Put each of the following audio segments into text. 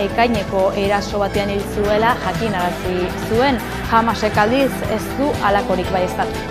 ekaineko eraso batean hil zuela jakinarazi zuen. Hamasek aldiz ez du halakorik baieztatu.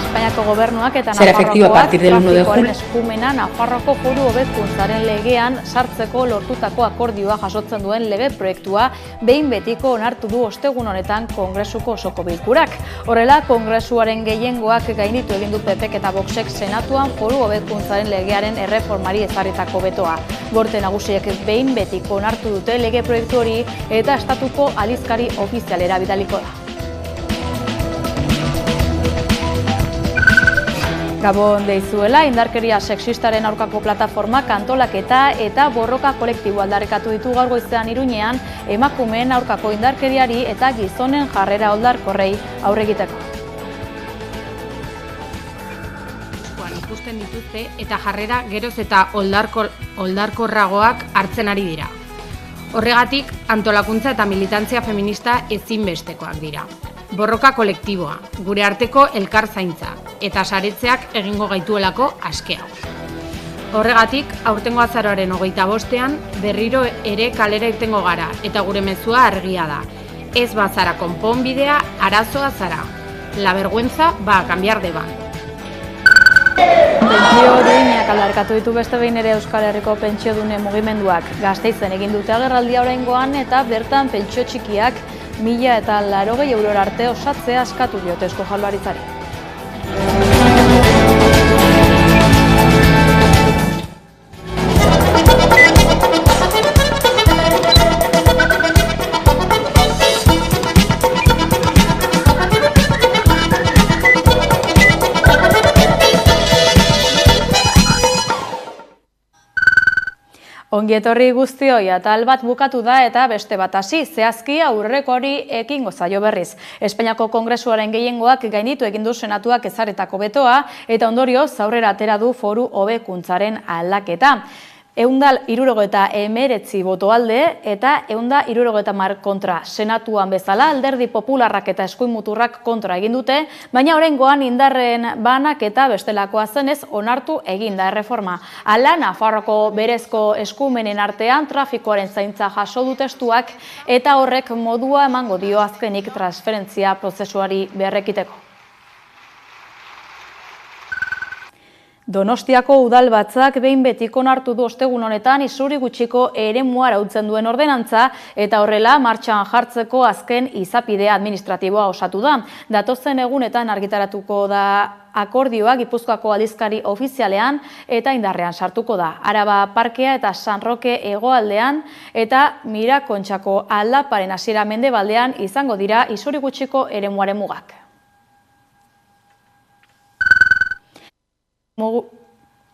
Espainiako gobernuak eta Nafarroakoak trafikoaren eskumena Nafarroako foru hobekuntzaren legean sartzeko lortutako akordioa jasotzen duen lege proiektua behin betiko onartu du ostegun honetan Kongresuko osoko bilkurak. Horrela, Kongresuaren gehiengoak gainditu egin du PPk eta Voxek Senatuan foru hobekuntzaren legearen erreformari ezarritako betoa. Gorte nagusiek behin betiko onartu dute lege proiektu hori eta estatuko aldizkari ofizialera bidaliko da. Gabon deizuela, indarkeria sexistaren aurkako plataformak antolaketa eta borroka kolektibo aldarrikatu ditu gaur goizean Iruñean emakumeen aurkako indarkeriari eta gizonen jarrera oldarkorrei aurre egiteko. Ikusten dituzte eta jarrera geroz eta oldarkorragoak hartzen ari dira. Horregatik, antolakuntza eta militantzia feminista ezinbestekoak dira. Borroka kolektiboa, gure arteko elkar zaintza, eta saretzeak egingo gaituelako askea. Horregatik, aurtengo azaroaren 25ean berriro ere kalera irtengo gara, eta gure mezua argia da. Ez bazara konponbidea, arazoa zara. La vergüenza va a cambiar de bando. Pentsio duinak aldarrikatu ditu beste behin ere Euskal Herriko pentsiodune mugimenduak. Gasteizen egin dute agerraldia oraingoan eta bertan pentsio txikiak 1.080 eurora arte osatzea eskatu diote Eusko Jaurlaritzari. Ongietorri guztioi, atal bat bukatu da eta beste bat hasi, zehazki aurreko hori ekingo zaio berriz. Espainiako Kongresuaren gehiengoak gainditu egin du Senatuak ezarritako betoa eta ondorioz aurrera atera du foru hobekuntzaren aldaketa. 169 boto alde eta 170 kontra. Senatuan bezala alderdi popularrak eta eskuin muturrak kontra egin dute, baina oraingoan indarren banak eta bestelakoa zenez onartu egin da erreforma. Hala, Nafarroako berezko eskumenen artean trafikoaren zaintza jaso du testuak eta horrek modua emango dio azkenik transferentzia prozesuari berrekiteko. Donostiako udalbatzak behin betiko onartu du ostegun honetan isuri gutxiko eremua arautzen duen ordenantza eta horrela martxan jartzeko azken izapidea administratiboa osatu da. Datozen egunetan argitaratuko da akordioa Gipuzkoako aldizkari ofizialean eta indarrean sartuko da. Araba Parkea eta San Roke hegoaldean eta Mirakontxako aldaparen hasiera mendebaldean izango dira isuri gutxiko eremuaren mugak.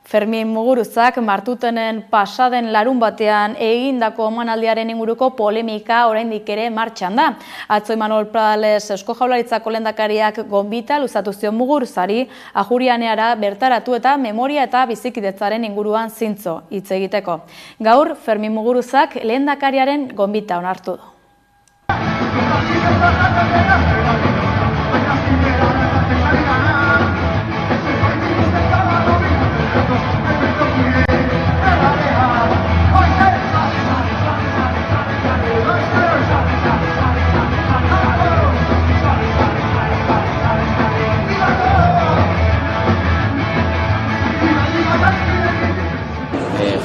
Fermin Muguruzak Martutenen pasaden larun batean egindako omanaldiaren inguruko polemika oraindik ere martxan da. Atzo Imanol Pradales Eusko Jaurlaritzako lehendakariak gonbita luzatu zion Muguruzari Ajurianeara bertaratu eta memoria eta bizikidetzaren inguruan zintzo hitz egiteko. Gaur Fermin Muguruzak lehendakariaren gonbita onartu du.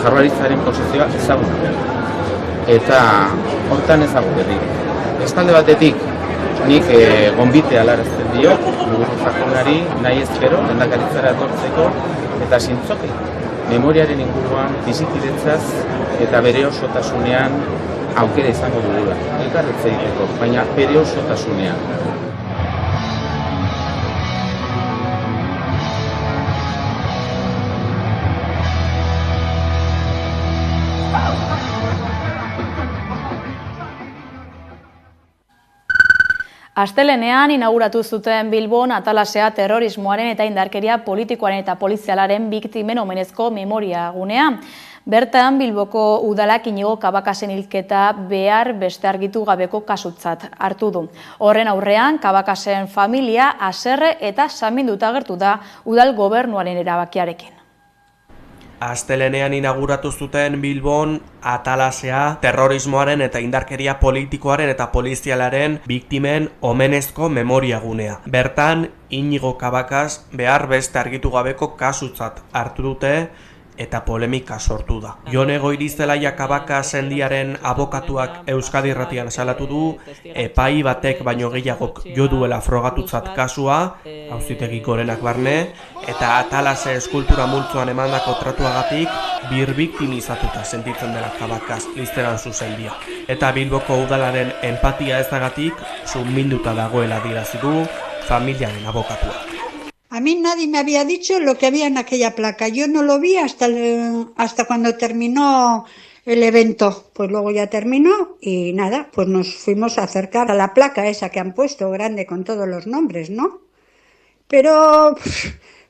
Jaurlaritzaren posizioa ezaguna. Eta hortan ezagun berri. Bestalde batetik, nik gonbite alarazten diot, Muguruzari nahi ezkero, lehendakaritzara etortzeko, eta zintzoki. Memoriaren inguruan, bizikidetzaz eta bere osotasunean aukera izango dugula. Elkarretze egiteko, baina bere osotasunean. Astelehenean inauguratu zuten Bilbon atalasea terrorismoaren eta indarkeria politikoaren eta polizialaren biktimen omenezko memoria gunea. Bertan Bilboko udalak Inigo Kabakasen hilketa behar beste argitu gabeko kasutzat hartu du. Horren aurrean Kabakasen familia haserre eta saminduta agertu da udal gobernuaren erabakiarekin. Astelehenean inauguratu zuten Bilbon Atalasea terrorismoaren eta indarkeria politikoaren eta polizialaren biktimen omenezko memoriagunea. Bertan, Iñigo Cabacas behar beste argitu gabeko kasutzat hartu dute eta polemika sortu da. Jone Goirizelaia Cabacas sendiaren abokatuak Euskadi Irratian salatu du, epai batek baino gehiagok jo duela frogatutzat kasua, Auzitegi Gorenak barne, eta Atalase eskultura multzoan emandako tratuagatik birbiktimizatuta sentitzen dela Cabacas listeran zuzenbia. Eta Bilboko udalaren empatia ezagatik sunminduta dagoela adierazi du familiaren abokatua. A mí nadie me había dicho lo que había en aquella placa. Yo no lo vi hasta cuando terminó el evento. Pues luego ya terminó y nada, pues nos fuimos a acercar a la placa esa que han puesto, grande con todos los nombres, ¿no? Pero,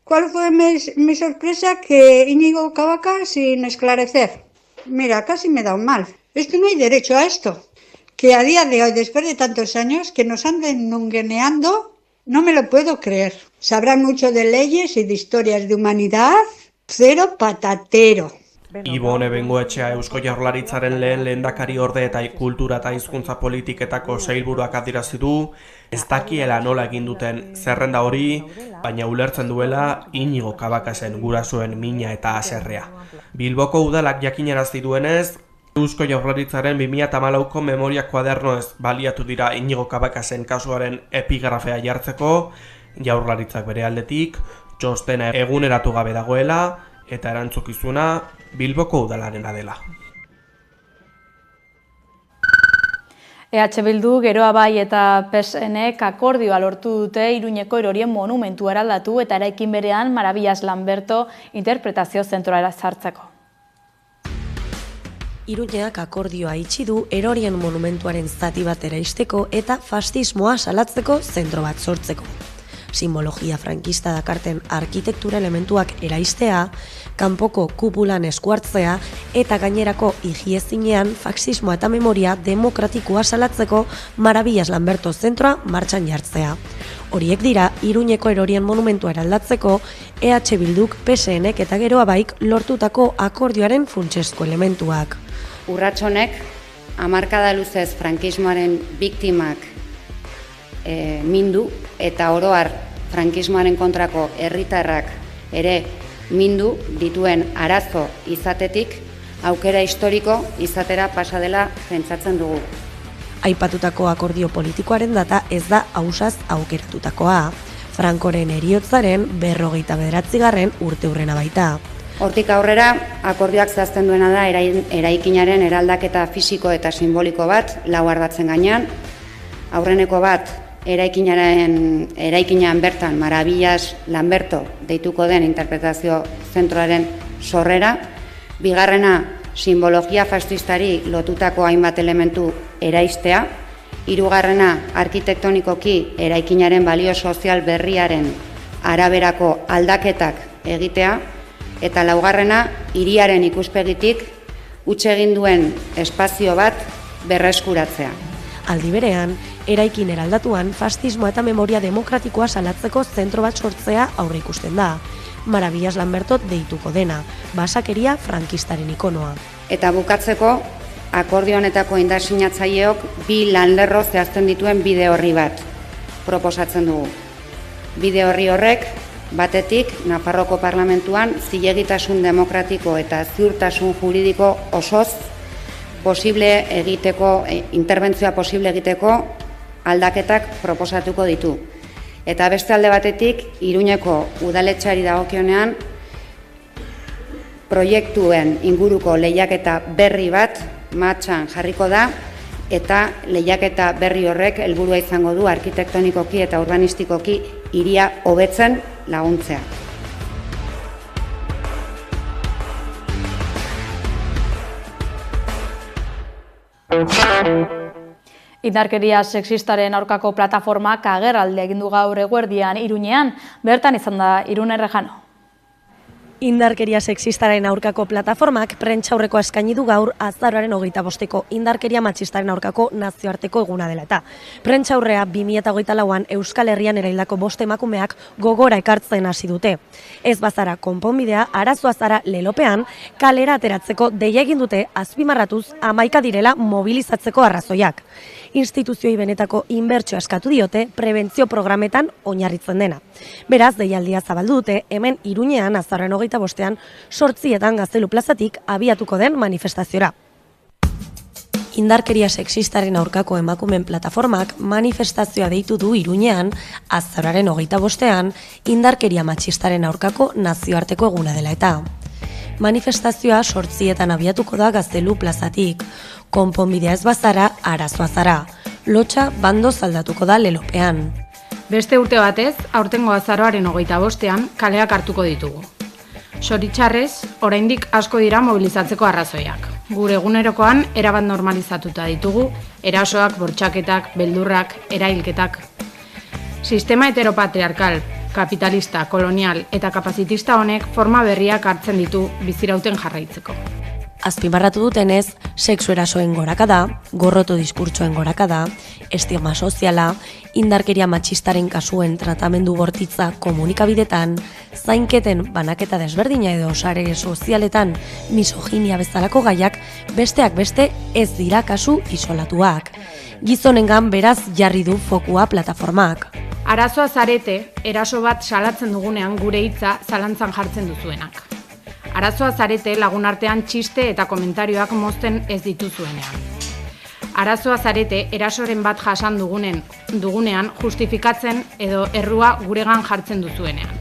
¿cuál fue mi sorpresa? Que Iñigo Cabacas sin esclarecer. Mira, casi me da un mal. Es que no hay derecho a esto. Que a día de hoy, después de tantos años, que nos anden nungueneando, no me lo puedo creer. Sabrán mucho de leyes y de historias de humanidad, cero patatero. Ibone Bengoetxea Eusko Jaurlaritzaren lehendakari orde eta kultura eta hizkuntza politiketako sailburuak adierazi du, ez dakiela nola egin duten zerrenda hori, baina ulertzen duela Iñigo Cabacasen gurasoen mina eta haserrea. Bilboko udalak jakinarazi duenez, Eusko Jaurlaritzaren 2014ko memoria kuadernoez baliatu dira Iñigo Cabacasen kasuaren epigrafea jartzeko, Jaurlaritzak bere aldetik, txostena eguneratu gabe dagoela eta erantzukizuna Bilboko udalarena dela. EH Bildu, Geroa Bai eta PSNek akordioa lortu dute Iruñeko erorien monumentua eraldatu eta eraikin berean Maravillas Lamberto interpretazio zentroa sartzeko. Iruñeak akordioa itxi du erorien monumentuaren zati bat eraisteko eta fascismoa salatzeko zentro bat sortzeko. Simbologia frankista dakarten arkitektura elementuak eraistea, kanpoko kupulan eskuartzea eta gainerako higiezinean faxismoa eta memoria demokratikoa salatzeko Maravillas Lamberto zentroa martxan jartzea. Horiek dira Iruñeko erorien monumentua eraldatzeko EH Bilduk, PSNek eta Geroa Baik lortutako akordioaren funtsezko elementuak. Urrats honek hamarkada luzez frankismoaren biktimak mindu eta oro har frankismoaren kontrako herritarrak ere mindu dituen arazo izatetik aukera historiko izatera pasa dela pentsatzen dugu. Aipatutako akordio politikoaren data ez da ausaz aukeratutakoa. Frankoren heriotzaren 59. urteurrena baita. Hortik aurrera, akordioak zehazten duena da eraikinaren eraldaketa fisiko eta simboliko bat lau ardatzen gainean. Aurreneko bat, eraikinean bertan Maravillas Lamberto deituko den interpretazio zentroaren sorrera. Bigarrena, simbologia faxistari lotutako hainbat elementu eraistea. Hirugarrena, arkitektonikoki eraikinaren balio sozial berriaren araberako aldaketak egitea. Eta laugarrena, hiriaren ikuspegitik huts egin duen espazio bat berreskuratzea. Aldi berean, eraikin eraldatuan fascismoa eta memoria demokratikoa salatzeko zentro bat sortzea aurre ikusten da. Maravillas Lamberto deituko dena, basakeria frankistaren ikonoa. Eta bukatzeko, akordio honetako indartsinatzaileok bi lanlerro zehazten dituen bide orri bat proposatzen dugu. Bide orri horrek, batetik, Nafarroko Parlamentuan zilegitasun demokratiko eta ziurtasun juridiko osoz interbentzioa posible egiteko aldaketak proposatuko ditu. Eta beste alde batetik, Iruñeko udaletxeari dagokionean proiektuen inguruko lehiaketa berri bat martxan jarriko da eta lehiaketa berri horrek helburua izango du arkitektonikoki eta urbanistikoki hiria hobetzen laguntzea. Indarkeria sexistaren aurkako plataformak agerraldia egin du gaur eguerdian Iruñean, bertan izan da Irune Rejano. Indarkeria sexistaren aurkako plataformak prentsaurrekoa eskaini du gaur azaroaren 25ko indarkeria matxistaren aurkako nazioarteko eguna dela eta. Prentsaurrea 2024an Euskal Herrian eraildako 5 emakumeak gogora ekartzen hasi dute. Ez bazara konponbidea, arazoa zara lelopean, kalera ateratzeko deia egin dute azpimarratuz 11 direla mobilizatzeko arrazoiak. Instituzioi benetako inbertsio eskatu diote prebentzio programetan oinarritzen dena. Beraz, deialdia zabaldu dute hemen Iruñean azaroaren 25ean 8etan Gaztelu plazatik abiatuko den manifestaziora. Indarkeria sexistaren aurkako emakumeen plataformak manifestazioa deitu du Iruñean azaroaren 25ean indarkeria matxistaren aurkako nazioarteko eguna dela eta. Manifestazioa 8etan abiatuko da Gaztelu plazatik. Konponbidea ez bazara, arazoa zara. Lotxa bando zaldatuko da lelopean. Beste urte batez, aurtengo azaroaren 25ean kaleak hartuko ditugu. Zoritxarrez, oraindik asko dira mobilizatzeko arrazoiak. Gure egunerokoan erabat normalizatuta ditugu, erasoak, bortxaketak, beldurrak, erailketak. Sistema heteropatriarkal, kapitalista, kolonial eta kapazitista honek forma berriak hartzen ditu bizirauten jarraitzeko. Azpimarratu dutenez, sexu erasoen gorakada, gorroto diskurtsoen gorakada, estigma soziala, indarkeria matxistaren kasuen tratamendu bortitza komunikabidetan, zainketen banaketa desberdina edo sare sozialetan misoginia bezalako gaiak besteak beste ez dira kasu isolatuak. Gizonengan beraz jarri du fokua plataformak. Arazoa zarete, eraso bat salatzen dugunean gure hitza zalantzan jartzen duzuenak. Arazoa zarete lagunartean txiste eta komentarioak mozten ez dituzuenean. Arazoa zarete erasoren bat jasan dugunean justifikatzen edo errua guregan jartzen duzuenean.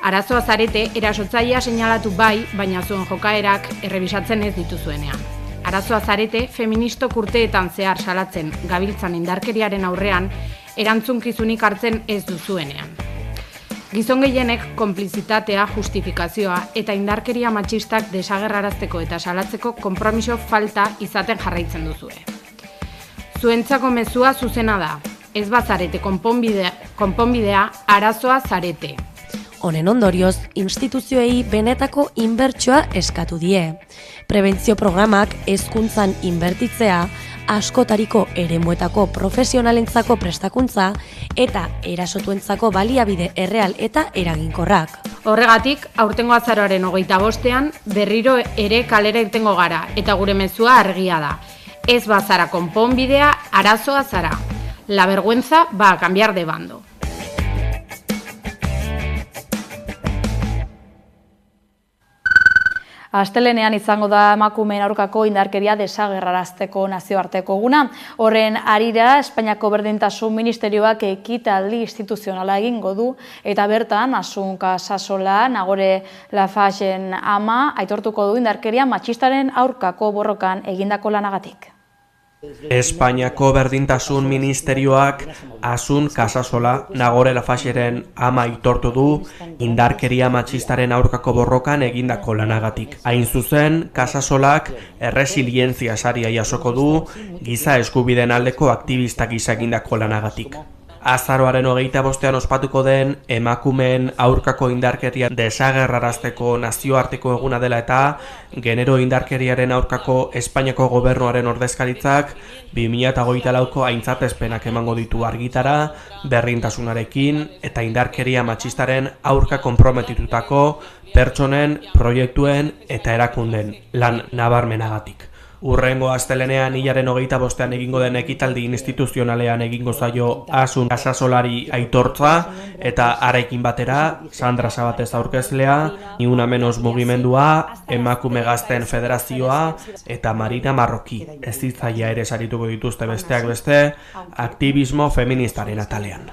Arazoa zarete erasotzailea seinalatu bai, baina zuen jokaerak errebisatzen ez dituzuenean. Arazoa zarete feministok urteetan zehar salatzen gabiltzan indarkeriaren aurrean erantzunkizunik hartzen ez duzuenean. Gizon gehienek konplizitatea, justifikazioa eta indarkeria matxistak desagerrarazteko eta salatzeko konpromiso falta izaten jarraitzen duzue. Zuentzako mezua zuzena da, ez bazarete konponbidea, arazoa zarete. Honen ondorioz, instituzioei benetako inbertsioa eskatu die. Prebentzio programak hezkuntzan inbertitzea, askotariko eremuetako profesionalentzako prestakuntza eta erasotuentzako baliabide erreal eta eraginkorrak. Horregatik, aurtengo azaroaren 25ean berriro ere kalera irtengo gara eta gure mezua argia da. Ez bazara konponbidea, arazoa zara. La vergüenza va a cambiar de bando. Astelehenean izango da emakumeen aurkako indarkeria desagerrarazteko nazioarteko eguna. Horren harira, Espainiako Berdintasun Ministerioak ekitaldi instituzionala egingo du eta bertan Asun Casasola, Nagore Lafagen ama, aitortuko du indarkeria matxistaren aurkako borrokan egindako lanagatik. Espainiako Berdintasun Ministerioak Asun Casasola, Nagore Lafageren ama aitortu du indarkeria matxistaren aurkako borrokan egindako lanagatik. Hain zuzen, Casasolak erresilientzia saria jasoko du giza eskubideen aldeko aktivistak gisa egindako lanagatik. Azaroaren 25ean ospatuko den emakumeen aurkako indarkeria desagerrarazteko nazioarteko eguna dela eta genero indarkeriaren aurkako Espainiako gobernuaren ordezkaritzak 2024ko aintzatespenak emango ditu argitara, berdintasunarekin eta indarkeria matxistaren aurka konprometitutako pertsonen, proiektuen eta erakunden lan nabarmenagatik. Urrengo astelehenean hilaren 25ean egingo den ekitaldi instituzionalean egingo zaio Asun Casasolari aitortza eta harekin batera Sandra Sabatez aurkezlea, Ni Una Menos mugimendua, Emakume Gazteen Federazioa eta Marina Marroki. Hezitzailea ere sarituko dituzte besteak beste aktivismo feministaren atalean.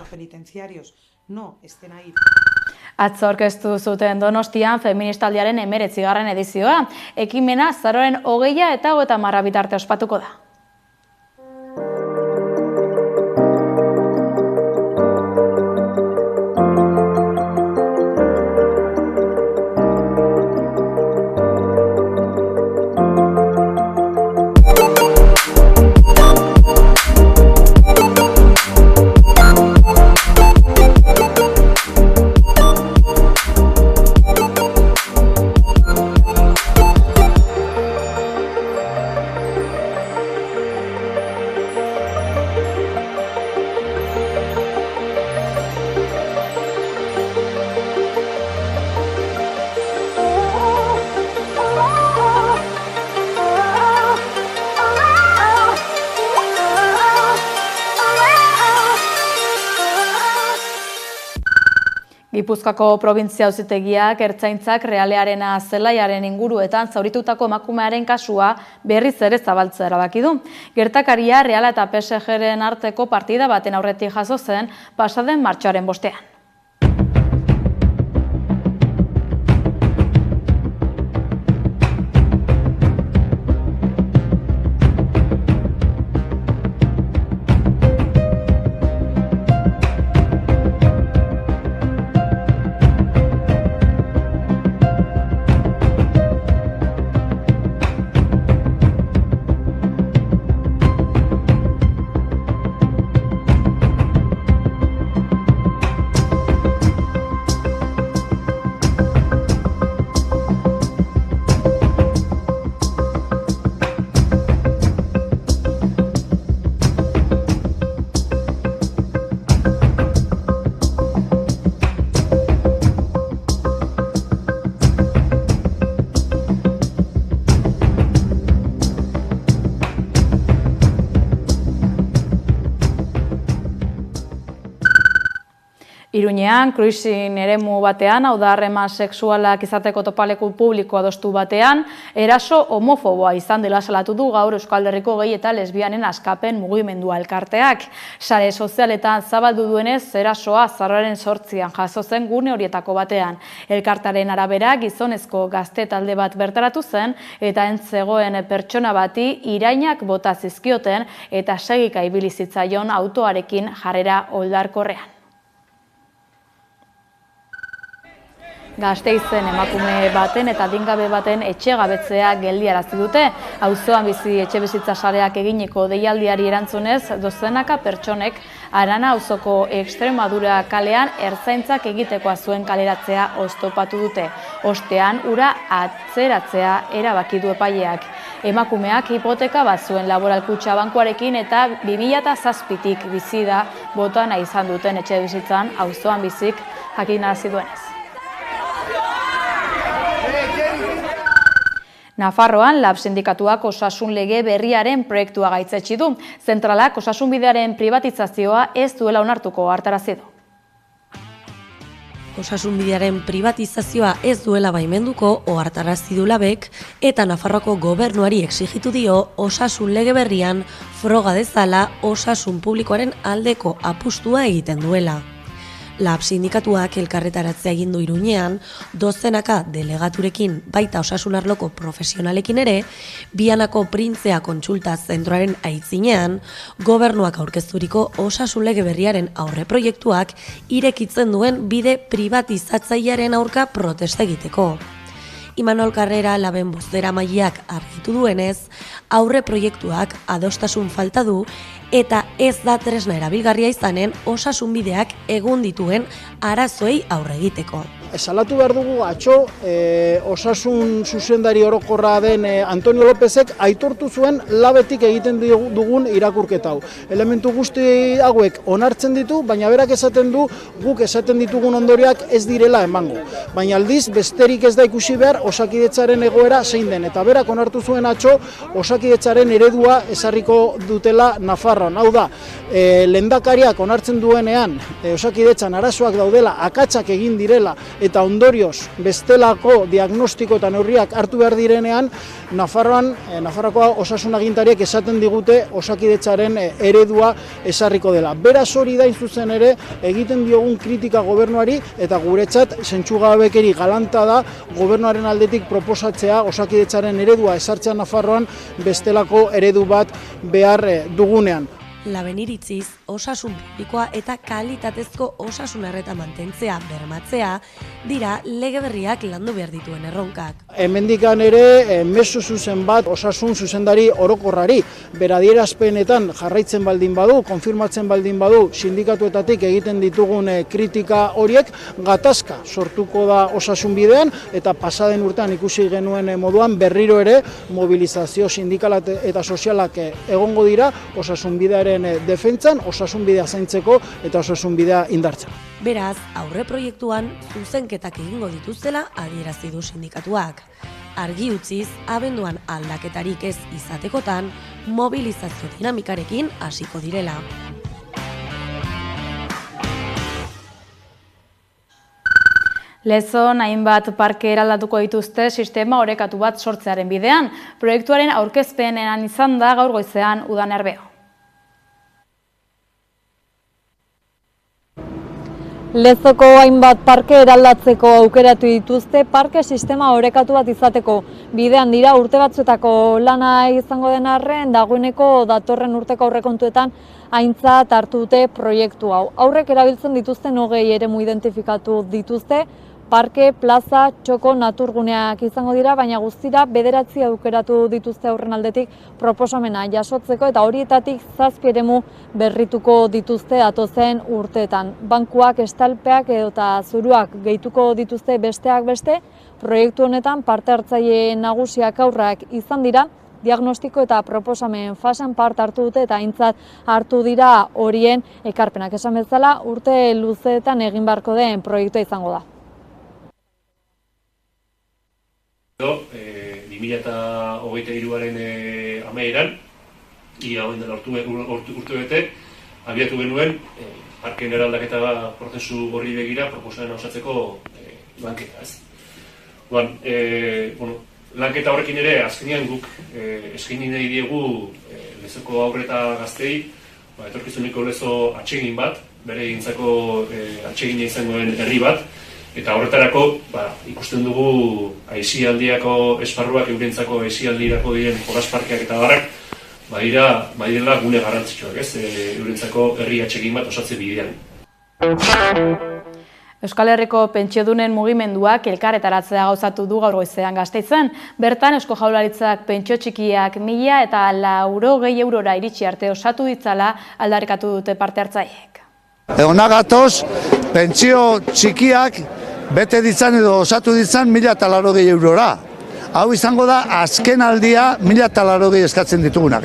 Atzo aurkeztu zuten Donostian feministaldiaren 19. edizioa. Ekimena azaroaren 20 eta 30 bitarte ospatuko da. Gipuzkoako probintzia auzitegiak ertzaintzak Realearena zelaiaren inguruetan zauritutako emakumearen kasua berriz ere zabaltzea erabaki du. Gertakaria Reala eta PSG-ren arteko partida baten aurretik jaso zen pasaden martxoaren 5. Iruñean, kruizin eremu batean, hau da harreman sexualak izateko topaleku publiko adostu batean, eraso homofoboa izan dela salatu du gaur Euskal Herriko gay eta lesbianen askapen mugimendua elkarteak. Sare sozialetan zabaldu duenez, erasoa azaroaren 8an jaso zen gune horietako batean. Elkartaren arabera, gizonezko gazte talde bat bertaratu zen eta entzegoen pertsona bati irainak bota zizkioten eta segika ibili zitzaion autoarekin jarrera oldarkorrean. Gasteizen emakume baten eta adingabe baten etxegabetzea geldiarazi dute. Auzoan bizi etxebizitza sareak eginiko deialdiari erantzunez, dozenaka pertsonek Arana auzoko Extremadura kalean ertzaintzak egitekoa zuen kaleratzea oztopatu dute. Ostean, ura atzeratzea erabaki du epaileak. Emakumeak hipoteka bat zuen Laboral Kutxa bankuarekin eta 2007tik bizi da botana izan duten etxebizitzan auzoan bizik jakinarazi duenez. Nafarroan, LAB sindikatuak osasun lege berriaren proiektua gaitzetsi du. Zentralak osasunbidearen privatizazioa ez duela onartuko hartarazi du. Osasunbidearen privatizazioa ez duela baimenduko ohartarazi du LABek eta Nafarroako gobernuari exijitu dio osasun lege berrian froga dezala osasun publikoaren aldeko apustua egiten duela. LAB sindikatuak elkarretaratzea egin du Iruñean, dozenaka delegaturekin baita osasun arloko profesionalekin ere, Bianako Printzea kontsulta zentroaren aitzinean, gobernuak aurkezturiko osasun lege berriaren aurreproiektuak irekitzen duen bide privatizatzailearen aurka protesta egiteko. Imanol Carrera LABen bozeramaileak argitu duenez, aurreproiektuak adostasun falta du eta ez da tresna erabilgarria izanen osasunbideak egun dituen arazoei aurre egiteko. Salatu behar dugu atzo osasun zuzendari orokorra den Antonio Lópezek aitortu zuen LABetik egiten dugun irakurketa hau. Elementu guzti hauek onartzen ditu, baina berak esaten du guk esaten ditugun ondorioak ez direla emango. Baina aldiz besterik ez da ikusi behar Osakidetzaren egoera zein den, eta berak onartu zuen atzo Osakidetzaren eredua ezarriko dutela Nafarroan. Hau da, lehendakariak onartzen duenean Osakidetzan arazoak daudela, akatsak egin direla, eta ondorioz bestelako diagnostiko eta neurriak hartu behar direnean, Nafarroako osasun agintariek esaten digute Osakidetzaren eredua ezarriko dela. Beraz hori da zuzen ere egiten diogun kritika gobernuari eta guretzat zentzugabekeri galanta da gobernuaren aldetik proposatzea Osakidetzaren eredua ezartzea Nafarroan bestelako eredu bat behar dugunean. LABen iritziz, osasun publikoa eta kalitatezko osasun arreta mantentzea bermatzea dira lege berriak landu behar dituen erronkak. Hemendikan ere mezu zuzen bat osasun zuzendari orokorrari beradierazpenetan jarraitzen baldin badu, konfirmatzen baldin badu sindikatuetatik egiten ditugun kritika horiek gatazka sortuko da osasun bidean eta pasaden urtean ikusi genuen moduan berriro ere mobilizazio sindikala eta sozialak egongo dira osasun bidearen defentsan, osasun bidea zaintzeko eta osasun bidea indartzen. Beraz, aurre proiektuan zuzenketak egingo dituztela adierazi du sindikatuak. Argi utziz, abenduan aldaketarik ez izatekotan, mobilizazio dinamikarekin hasiko direla. Lezon hainbat parke eraldatuko dituzte sistema orekatu bat sortzearen bidean. Proiektuaren aurkezpenean izan da gaur goizean Udan Erbeo. Lezoko hainbat parke eraldatzeko aukeratu dituzte, parke sistema orekatu bat izateko bidean dira. Urte batzuetako lana izango den arren, dagoeneko datorren urteko aurrekontuetan aintzat hartu dute proiektu hau. Aurrek erabiltzen dituzten 20 eremu identifikatu dituzte, parke, plaza, txoko, naturguneak izango dira, baina guztira 9 aukeratu dituzte aurren aldetik proposamena jasotzeko, eta horietatik 7 eremu berrituko dituzte datozen urteetan. Bankuak, estalpeak edota zuruak gehituko dituzte besteak beste. Proiektu honetan parte hartzaile nagusiak aurrak izan dira, diagnostiko eta proposamen fasean parte hartu dute eta aintzat hartu dira horien ekarpenak. Esan bezala, urte luzeetan egin beharko den proiektua izango da. 2023aren amaieran, ia hoen dela urte bete, abiatu genuen parken eraldaketa prozesu horri begira proposamena osatzeko lanketa, ez? Lanketa horrekin ere, azkenean guk eskaini nahi diegu Lezoko aurre eta gaztei etorkizuneko Lezo atsegin bat, bere egintzako atsegina izangoen herri bat, eta horretarako ikusten dugu aisialdiako esparruak, eurentzako aisialdirako diren jolasparkeak eta barrak, badirela gune garrantzitsuak, ez? Eurentzako herri atsegin bat osatze bidean. Euskal Herriko pentsiodunen mugimenduak elkarretaratzea gauzatu du gaur goizean Gasteizen. Bertan Eusko Jaurlaritzak pentsio txikiak 1.000 eta 400 eurora iritsi arte osatu ditzala aldarrikatu dute parte hartzaileek. Hona gatoz, pentsio txikiak bete ditzan edo osatu ditzan 1.000 eta 400 eurora. Hau izango da azken aldia 1.000 eta 400 eskatzen ditugunak.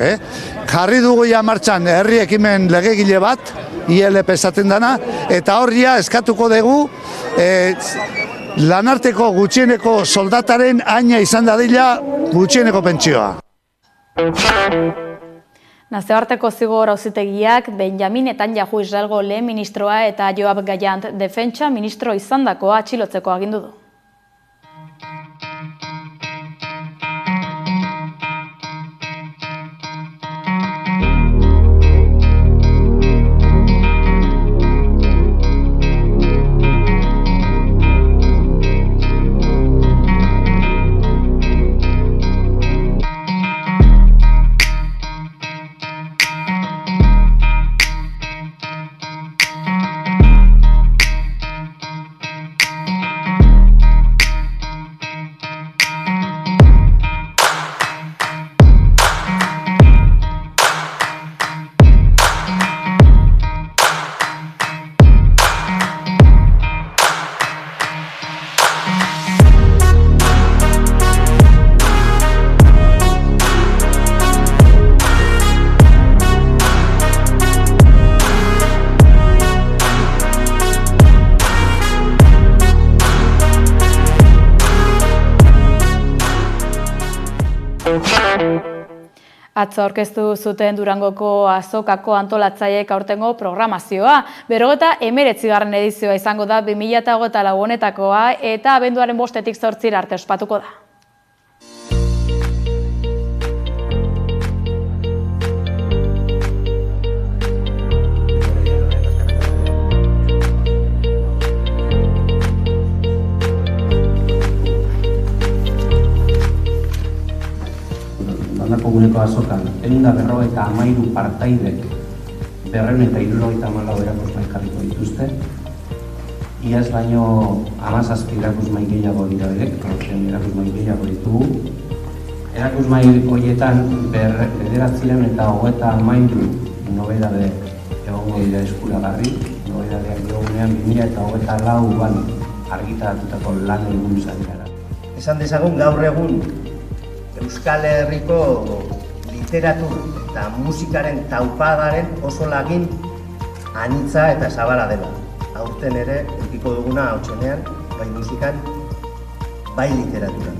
Jarri dugu ja martxan herri ekimen legegile bat, ILP esaten dana, eta horria eskatuko dugu lanarteko gutxieneko soldataren aina izan dadila gutxieneko pentsioa. Nazioarteko zigor auzitegiak Benjamin Netanyahu Israelgo lehen ministroa eta Yoav Gallant defentsa ministro izandakoa atxilotzeko agindu du. Atzo aurkeztu zuten Durangoko azokako antolatzaileek aurtengo programazioa. 59. edizioa izango da 2024 honetakoa eta abenduaren 5-tik 8 arte ospatuko da. Landako guneko azokan, 153 partaidek 274 erakusmai jarriko dituzte. Iaz baino 17 erakusmai gehiago dira berek, erakusmai gehiago ditugu. Erakusmai horietan 933 nobedade egongo dira eskuragarri. Nobedadeak diogunean 2024 argitaratutako lan helburuz ari gara. Esan dezagun gaur egun Euskal Herriko literatur eta musikaren taupadaren oso lagin anitza eta zabala dela. Aurten ere, edukiko duguna hautsenean, bai musikan, bai literaturan.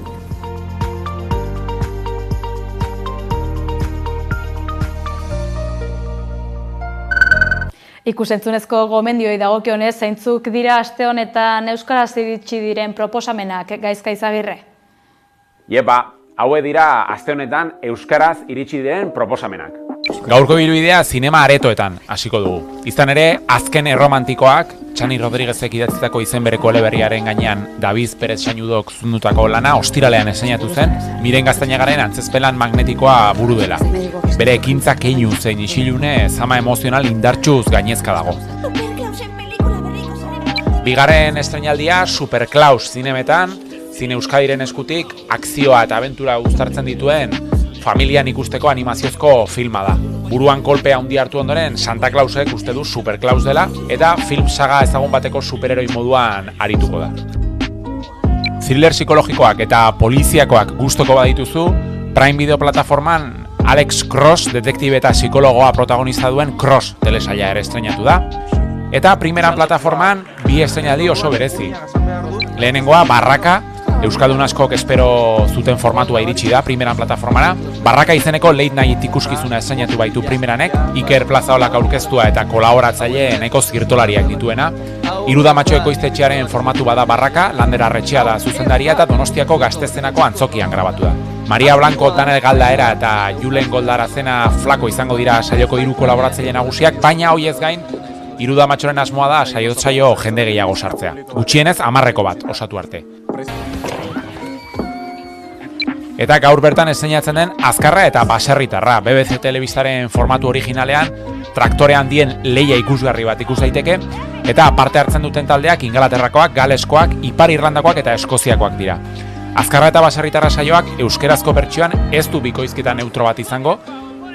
Ikusentzunezko gomendioi dagokionez, zeintzuk dira aste honetan euskaraz iritsi diren proposamenak, Gaizka Izagirre? Haue dira aste honetan euskaraz iritsi diren proposamenak. Gaurko bilbidea zinema aretoetan hasiko dugu. Izan ere, azken erromantikoak, Txani Rodriguezek idatzitako izen bereko eleberriaren gainean Daviz Perez Sainudok zundutako lana ostiralean eseinatu zen, Miren Gaztainagaren antzezpelan magnetikoa buru dela. Bere ekintza keinu zein isilune zama emozional indartsuz gainezka dago. Bigarren estreinaldia Superklaus zinemetan, Zine Euskadiren eskutik akzioa eta abentura uztartzen dituen familian ikusteko animaziozko filma da. Buruan kolpea handi hartu ondoren Santa Clausek uste du Superklaus dela eta film saga ezagun bateko superheroi moduan arituko da. Thriller psikologikoak eta poliziakoak gustoko badituzu, Prime Video plataforman Alex Cross, detektibe eta psikologoa protagonista duen Cross telesaila ere estreinatu da. Eta primeran plataforman bi estreinaldi oso berezi. Lehenengoa Barraka, Euskaldun askok espero zuten formatua iritsi da primeran plataformara. Barraka izeneko late night ikuskizuna estreinatu baitu primeranek, Iker Plazaolak aurkeztua eta kolaboratzaile nahiko zirtolariak dituena. Irudamatxo ekoiztetxearen formatu bada Barraka, Lander Arretxea da zuzendaria eta Donostiako Gaztezenako antzokian grabatu da. Maria Blanco, Daniel Galdaera eta Julen Goldarazena Flako izango dira saioko 3 kolaboratzaile nagusiak, baina hoiez gain, Irudamatxoren asmoa da saio jende gehiago sartzea. Gutxienez 10 bat osatu arte. Eta gaur bertan eseinatzen den Azkarra eta Baserritarra, BBC Telebistaren formatu originalean, traktore handien leia ikusgarri bat ikus daiteke, eta parte hartzen duten taldeak Ingalaterrakoak, Galeskoak, Ipar Irlandakoak eta Eskoziakoak dira. Azkarra eta Baserritarra saioak euskerazko bertsioan ez du bikoizketa neutro bat izango,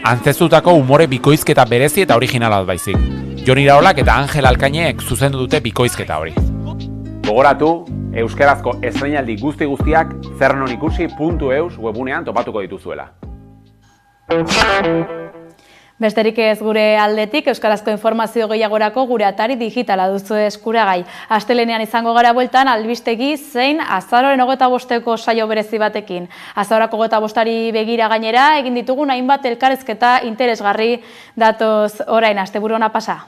antzeztutako umore bikoizketa berezi eta originala baizik. Jon Iraolak eta Angel Alkainek zuzendu dute bikoizketa hori. Gogoratu, euskerazko estreinaldi guztiak zernonikusi.eus webunean topatuko dituzuela. Besterik ez gure aldetik, euskarazko informazio gehiagorako gure atari digitala duzu eskuragai. Astelenean izango gara bueltan albistegi zein azaroaren 25ko saio berezi batekin. Azarorako 25ari begira gainera egin ditugun hainbat elkarrizketa interesgarri datoz orain asteburu ona pasa.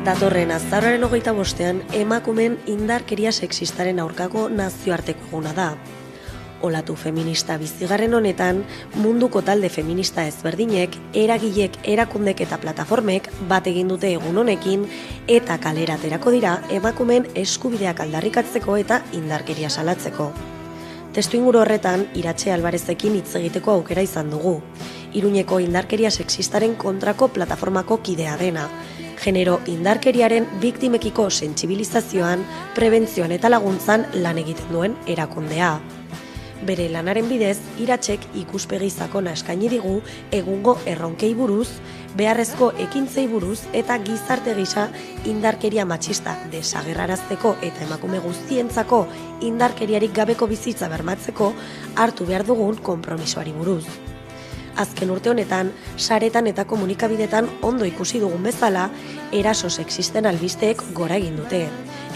Datorren azaroaren 25ean emakumeen indarkeria sexistaren aurkako nazioarteko eguna da. Olatu feminista bizigarren honetan, munduko talde feminista ezberdinek, eragilek, erakundek eta plataformek bat egin dute egun honekin eta kalera aterako dira emakumeen eskubideak aldarrikatzeko eta indarkeria salatzeko. Testuinguru horretan, Iratxe Albarezekin hitz egiteko aukera izan dugu. Iruñeko indarkeria sexistaren kontrako plataformako kidea dena. Genero indarkeriaren biktimekiko sentsibilizazioan, prebentzioan eta laguntzan lan egiten duen erakundea. Bere lanaren bidez, Iratxek ikuspegi sakona eskaini digu egungo erronkei buruz, beharrezko ekintzei buruz eta gizarte gisa indarkeria matxista desagerrarazteko eta emakume guztientzako indarkeriarik gabeko bizitza bermatzeko hartu behar dugun konpromisoari buruz. Azken urte honetan, saretan eta komunikabidetan ondo ikusi dugun bezala, eraso sexisten albisteek gora egin dute,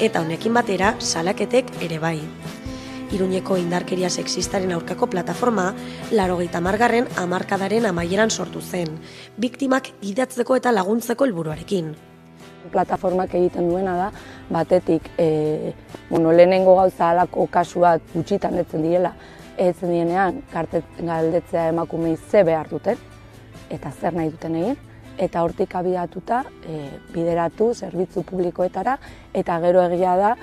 eta honekin batera salaketek ere bai. Iruñeko indarkeria sexistaren aurkako plataforma, 80garren hamarkadaren amaieran sortu zen, biktimak gidatzeko eta laguntzeko helburuarekin. Plataformak egiten duena da, batetik, lehenengo gauza alako kasuak gutxitan etzen direla, etzen dienean galdetzea emakumei ze behar duten, eta zer nahi duten egin, eta hortik abiatuta bideratu zerbitzu publikoetara, eta gero egia da,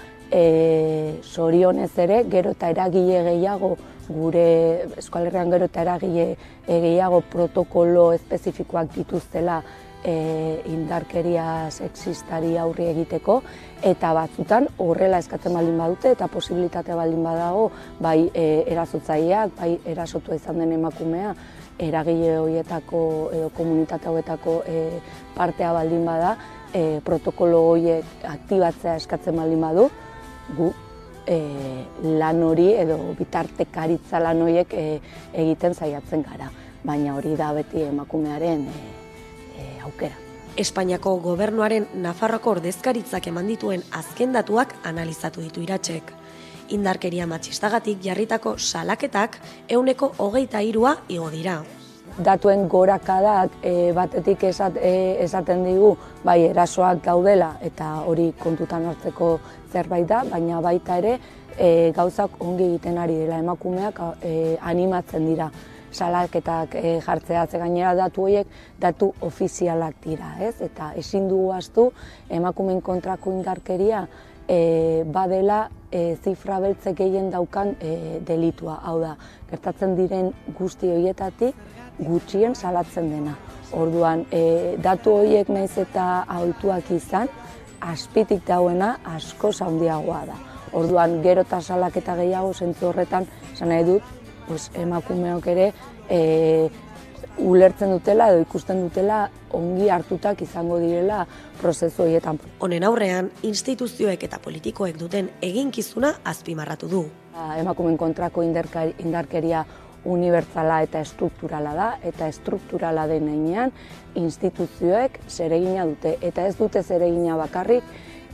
zorionez ere, gero eta eragile gehiago, gure Euskal Herrian gero eta eragile gehiago protokolo espezifikoak dituztela indarkeria sexistari aurre egiteko, eta batzutan horrela eskatzen baldin badute eta posibilitate baldin badago, bai erasotzaileak, bai erasotua izan den emakumea, eragile horietako edo komunitate hauetako partea baldin bada, protokolo horiek aktibatzea eskatzen baldin badu, gu lan hori edo bitartekaritza lan horiek egiten saiatzen gara, baina hori da beti emakumearen aukera. Espainiako gobernuaren Nafarroako ordezkaritzak eman dituen azken datuak analizatu ditu Iratxek. Indarkeria matxistagatik jarritako salaketak 23% igo dira. Datuen gorakadak batetik esaten digu bai erasoak daudela eta hori kontutan hartzeko zerbait da, baina baita ere gauzak ongi egiten ari dela, emakumeak animatzen dira salaketak jartzea, ze gainera datu horiek datu ofizialak dira, ez? Eta ezin dugu ahaztu emakumeen kontrako indarkeria badela zifra beltze gehien daukan delitua, hau da, gertatzen diren guzti horietatik gutxien salatzen dena. Orduan, datu horiek naiz eta ahultuak izan, azpitik dauena askoz handiagoa da. Orduan, gero eta salaketa gehiago zentzu horretan, esan nahi dut, emakumeok ere ulertzen dutela edo ikusten dutela ongi hartutak izango direla prozesu horietan. Honen aurrean, instituzioek eta politikoek duten eginkizuna azpimarratu du. Emakumeen kontrako indarkeria unibertsala eta estrukturala da, eta estrukturala den heinean instituzioek zeregina dute, eta ez dute zeregina bakarrik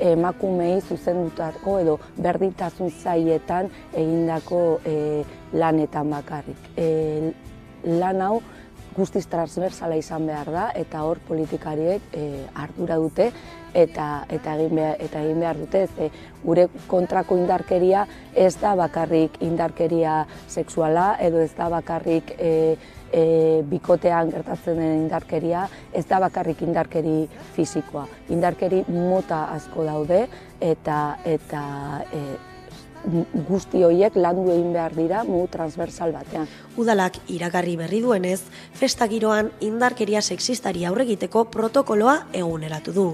emakumei zuzendutako edo berdintasun sailetan egindako lanetan bakarrik. Lan hau guztiz transversala izan behar da, eta hor politikariek ardura dute eta egin behar dute. Gure kontrako indarkeria ez da bakarrik indarkeria sexuala, edo ez da bakarrik bikotean gertatzen den indarkeria, ez da bakarrik indarkeri fisikoa. Indarkeri mota asko daude eta guzti horiek landu egin behar dira modu transversal batean. Udalak iragarri berri duenez, festa giroan indarkeria sexistari aurre egiteko protokoloa eguneratu du.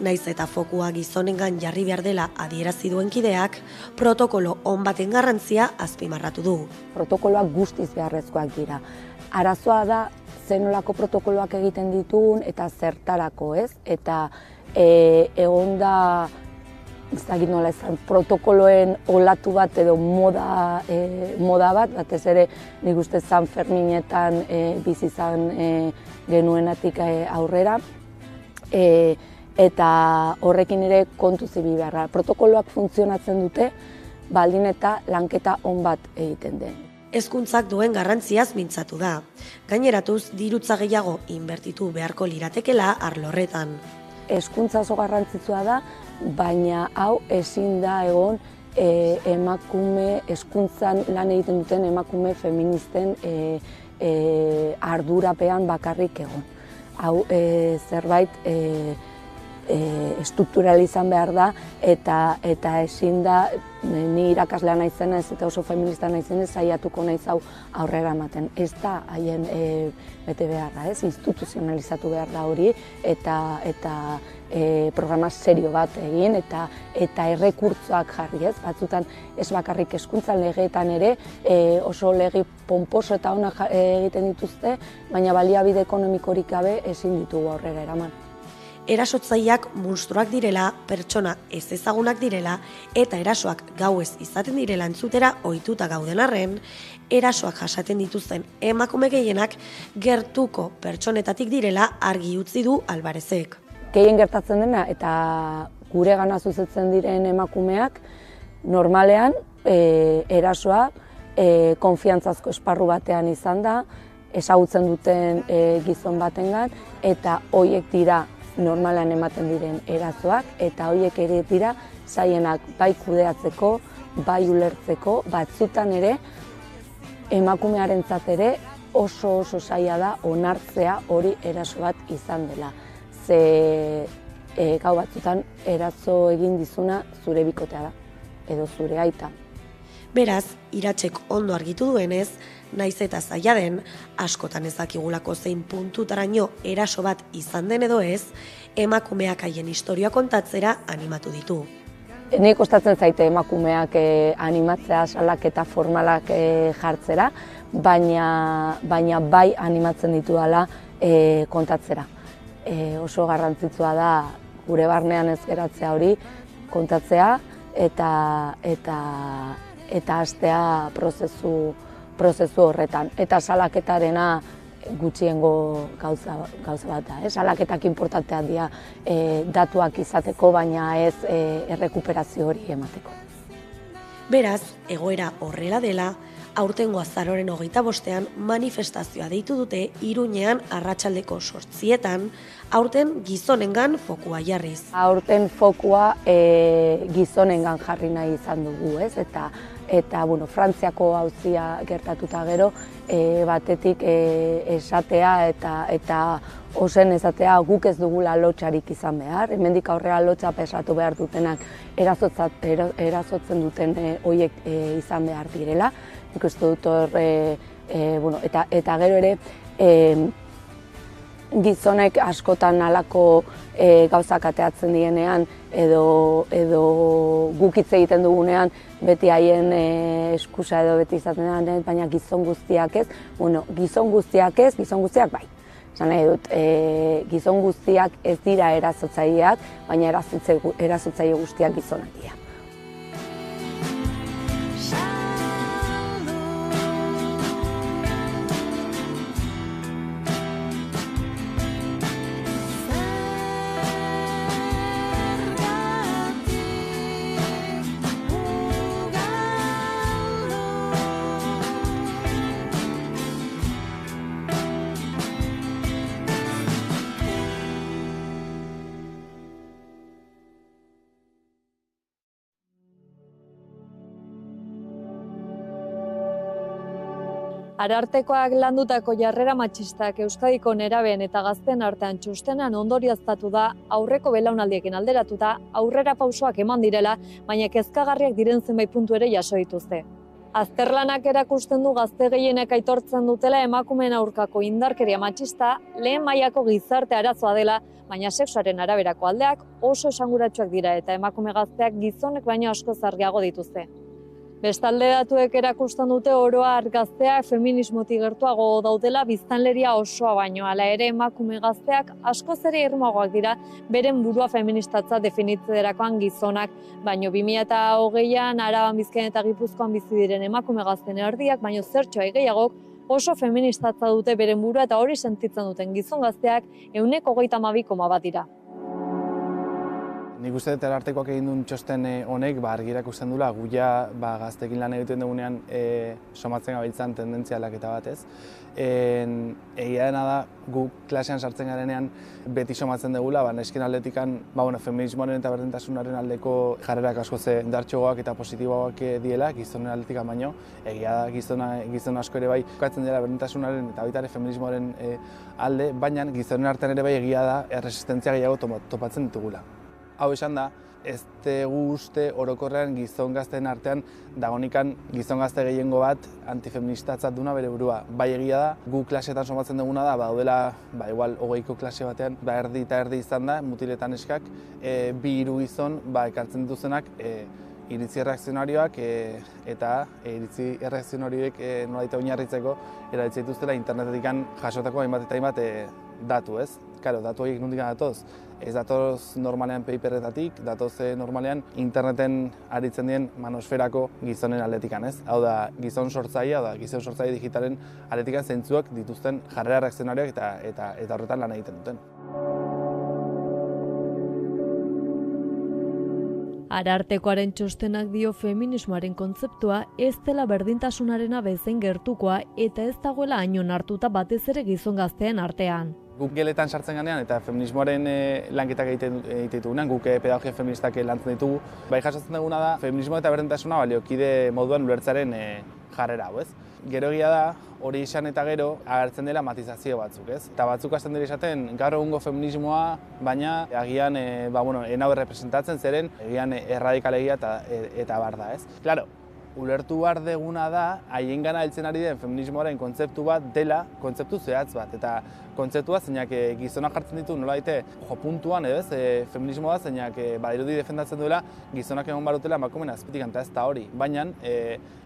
Naiz eta fokua gizonengan jarri behar dela adierazi duen kideak, protokolo on baten garrantzia azpimarratu du. Protokoloak guztiz beharrezkoak dira. Arazoa da zenolako protokoloak egiten ditugun eta zertarako, ez? Eta egon da ez dakit nola esan, protokoloen olatu bat edo moda bat, batez ere nik uste San Ferminetan bizi izan genuenatik aurrera, eta horrekin ere kontu zibi beharra. Protokoloak funtzionatzen dute, baldin eta lanketa on bat egiten den. Hezkuntzak duen garrantziaz mintzatu da. Gaineratuz, dirutza gehiago inbertitu beharko liratekela arlo horretan. Hezkuntza oso garrantzitsua da, baina hau ezin da egon emakume hezkuntzan lan egiten duten emakume feministen ardurapean bakarrik egon. Hau zerbait estruktural izan behar da eta ezin da ni irakaslea naizena ez eta oso feminista naizenez saiatuko naiz hau aurrera ematen. Ez da haien bete beharra, ez? Instituzionalizatu behar da hori eta programa serio bat egin eta errekurtsoak jarri, ez? Batzutan ez bakarrik hezkuntzan legeetan ere oso lege ponposo eta ona egiten dituzte, baina baliabide ekonomikorik gabe ezin ditugu aurrera eraman. Erasotzaileak monstruak direla, pertsona ez ezagunak direla eta erasoak gauez izaten direla entzutera ohituta gauden arren, erasoak jasaten dituzten emakume gehienak gertuko pertsonetatik direla argi utzi du Alvarezek. Gehien gertatzen dena eta guregana zuzentzen diren emakumeak normalean erasoa konfiantzazko esparru batean izan da, ezagutzen duten gizon batengan eta horiek dira normalan ematen diren erasoak eta horiek ere dira zaienak bai kudeatzeko, bai ulertzeko, batzutan ere emakumearentzat ere oso zaila da onartzea hori eraso bat izan dela. Ze gau batzutan eraso egin dizuna zure bikotea da, edo zure aita. Beraz, Iratzek ondo argitu duenez, naiz eta zaila den, askotan ez dakigulako zein puntutaraino eraso bat izan den edo ez, emakumeak haien historia kontatzera animatu ditu. Ni kostatzen zaite emakumeak animatzea salaketa formalak jartzera, baina bai animatzen ditudala kontatzera. Oso garrantzitsua da gure barnean ez geratzea hori kontatzea eta hastea prozesu horretan. Eta salaketarena gutxiengo gauza bat da. Salaketak inportanteak dira datuak izateko, baina ez errekuperazio hori emateko. Beraz, egoera horrela dela, aurtengo azaroren 25ean manifestazioa deitu dute Iruñean arratsaldeko 8etan, aurten gizonengan fokua jarriz. Aurten fokua gizonengan jarri nahi izan dugu, ez? Eta Frantziako auzia gertatuta gero, batetik esatea eta ozen esatea guk ez dugula lotxarik izan behar. Hemendik aurrera lotxa pesatu behar dutenak erasotzen duten horiek izan behar direla. Nik uste dut hor, eta gero ere, gizonek askotan halako gauzak ateatzen dienean edo guk hitz egiten dugunean beti haien eskusa edo beti izaten da, baina gizon guztiak ez. Gizon guztiak ez, gizon guztiak bai. Esan nahi dut, gizon guztiak ez dira erasotzaileak, baina erasotzaile guztiak gizonak dira. Arartekoak landutako jarrera matxistak Euskadiko nerabeen eta gazteen artean txostenan ondorioztatu da aurreko belaunaldiekin alderatuta aurrera pausoak eman direla, baina kezkagarriak diren zenbait puntu ere jaso dituzte. Azterlanak erakusten du gazte gehienek aitortzen dutela emakumeen aurkako indarkeria matxista lehen mailako gizarte arazoa dela, baina sexuaren araberako aldeak oso esanguratsuak dira eta emakume gazteak gizonek baino askoz argiago dituzte. Bestalde datuek erakusten dute oro har gazteak feminismotik gertuago daudela biztanleria osoa baino, hala ere emakume gazteak askoz ere irmoagoak dira beren burua feministatza definitzerakoan gizonak, baino 2020an Araban, Bizkaian eta Gipuzkoan bizi diren emakume gazteen erdiak baino zertxoa gehiagok oso feministatza dute beren burua eta hori sentitzen duten gizon gazteak 22,1 dira. Nik uste dut Arartekoak egin duen txosten honek argi erakusten duela guia gaztekin lan egiten dugunean somatzen gabiltzan tendentzia aldaketa bat, ez? Egia dena da, gu klasean sartzen garenean beti somatzen dugula, nesken aldetikan feminismoaren eta berdintasunaren aldeko jarrerak asko ze indartsuagoak eta positiboak diela, gizonen aldetikan baino. Egia da, gizon asko ere bai kokatzen dela berdintasunaren eta baita ere feminismoaren alde, baina gizonen artean ere bai egia da erresistentzia gehiago topatzen ditugula. Hau esan da, ez dugu uste orokorrean gizon gazteen artean dagonikan gizon gazte gehiengo bat antifeministatzat duna bere burua. Bai egia da, gu klaseetan somatzen duguna da, daudela igual 20ko klase batean, erdi eta erdi izan da, mutiletan eskak, 2-3 gizon ekartzen dituzenak iritzi erreakzionarioak eta iritzi erreakzionarioek nolaita oinarritzeko erabiltzen dituztela internetetik jasotako hainbat eta hainbat datu, ez? Karo, datu horiek nondik datoz? Ez datoz normalean paperetatik, datoz normalean interneten aritzen dien manosferako gizonen aldetikan, ez? Hau da, gizon sortzailea, gizon sortzaile digitalen aldetikan zeintzuak dituzten jarrera reakzionarioak eta horretan lan egiten duten. Arartekoaren txostenak dio feminismoaren kontzeptua ez dela berdintasunarena bezain gertukoa eta ez dagoela hain onartuta batez ere gizon gazteen artean. Guk geletan sartzen ganean eta feminismoaren lanketak egiten ditugunean, guk pedagogia feministak lantzen ditugu, bai jasotzen duguna da feminismo eta berdintasuna baliokide moduan ulertzaren jarrera hau, ez? Gero egia da, hori izan eta gero agertzen dela matizazio batzuk, ez? Eta batzuk hasten dira esaten gaur egungo feminismoa, baina agian enau errepresentatzen zeren, agian erradikalegia eta bar da, ez? Claro, ulertu behar deguna da, haien gana heltzen ari den feminismoaren kontzeptu bat dela kontzeptu zehatz bat. Eta kontzeptua zeinak gizonak jartzen ditu nola daite puntuan edo ez, feminismoa zeinak badirudi defendatzen duela gizonak egon barutela emakumeen azpitik eta ez da hori. Baina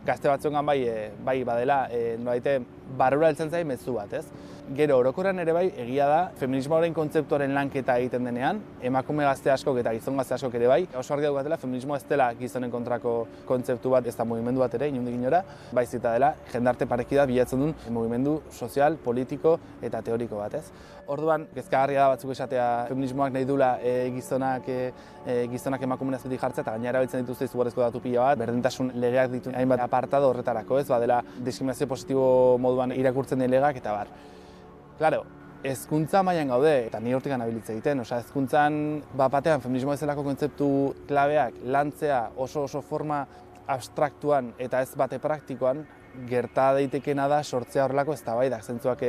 gazte batzuengan bai badela nola daite barrura heltzen zain mezu bat, ez? Gero, orokorrean ere bai, egia da, feminismoaren kontzeptuaren lanketa egiten denean, emakume gazte askok eta gizon gazte askok ere bai, oso argi daukatela, feminismoa ez dela gizonen kontrako kontzeptu bat, ez da mugimendu bat ere, inondik inora, baizik eta dela, jendarte parekida bilatzen duen mugimendu sozial, politiko eta teoriko bat, ez? Orduan, kezkagarria da batzuk esatea feminismoak nahi dula gizonak emakumeen azpitik jartzea eta gainera erabiltzen dituzte izugarrizko datu pila bat, berdintasun legeak ditu hainbat apartado horretarako, ez badela diskriminazio positibo moduan irakurtzen den legeak eta bar. Claro, hezkuntza mailan gaude eta ni hortik anabiltze egiten, hezkuntzan batean feminismo bezalako kontzeptu klabeak lantzea oso forma abstraktuan eta ez bate praktikoan gerta daitekeena da sortzea horrelako eztabaidak, zentzuak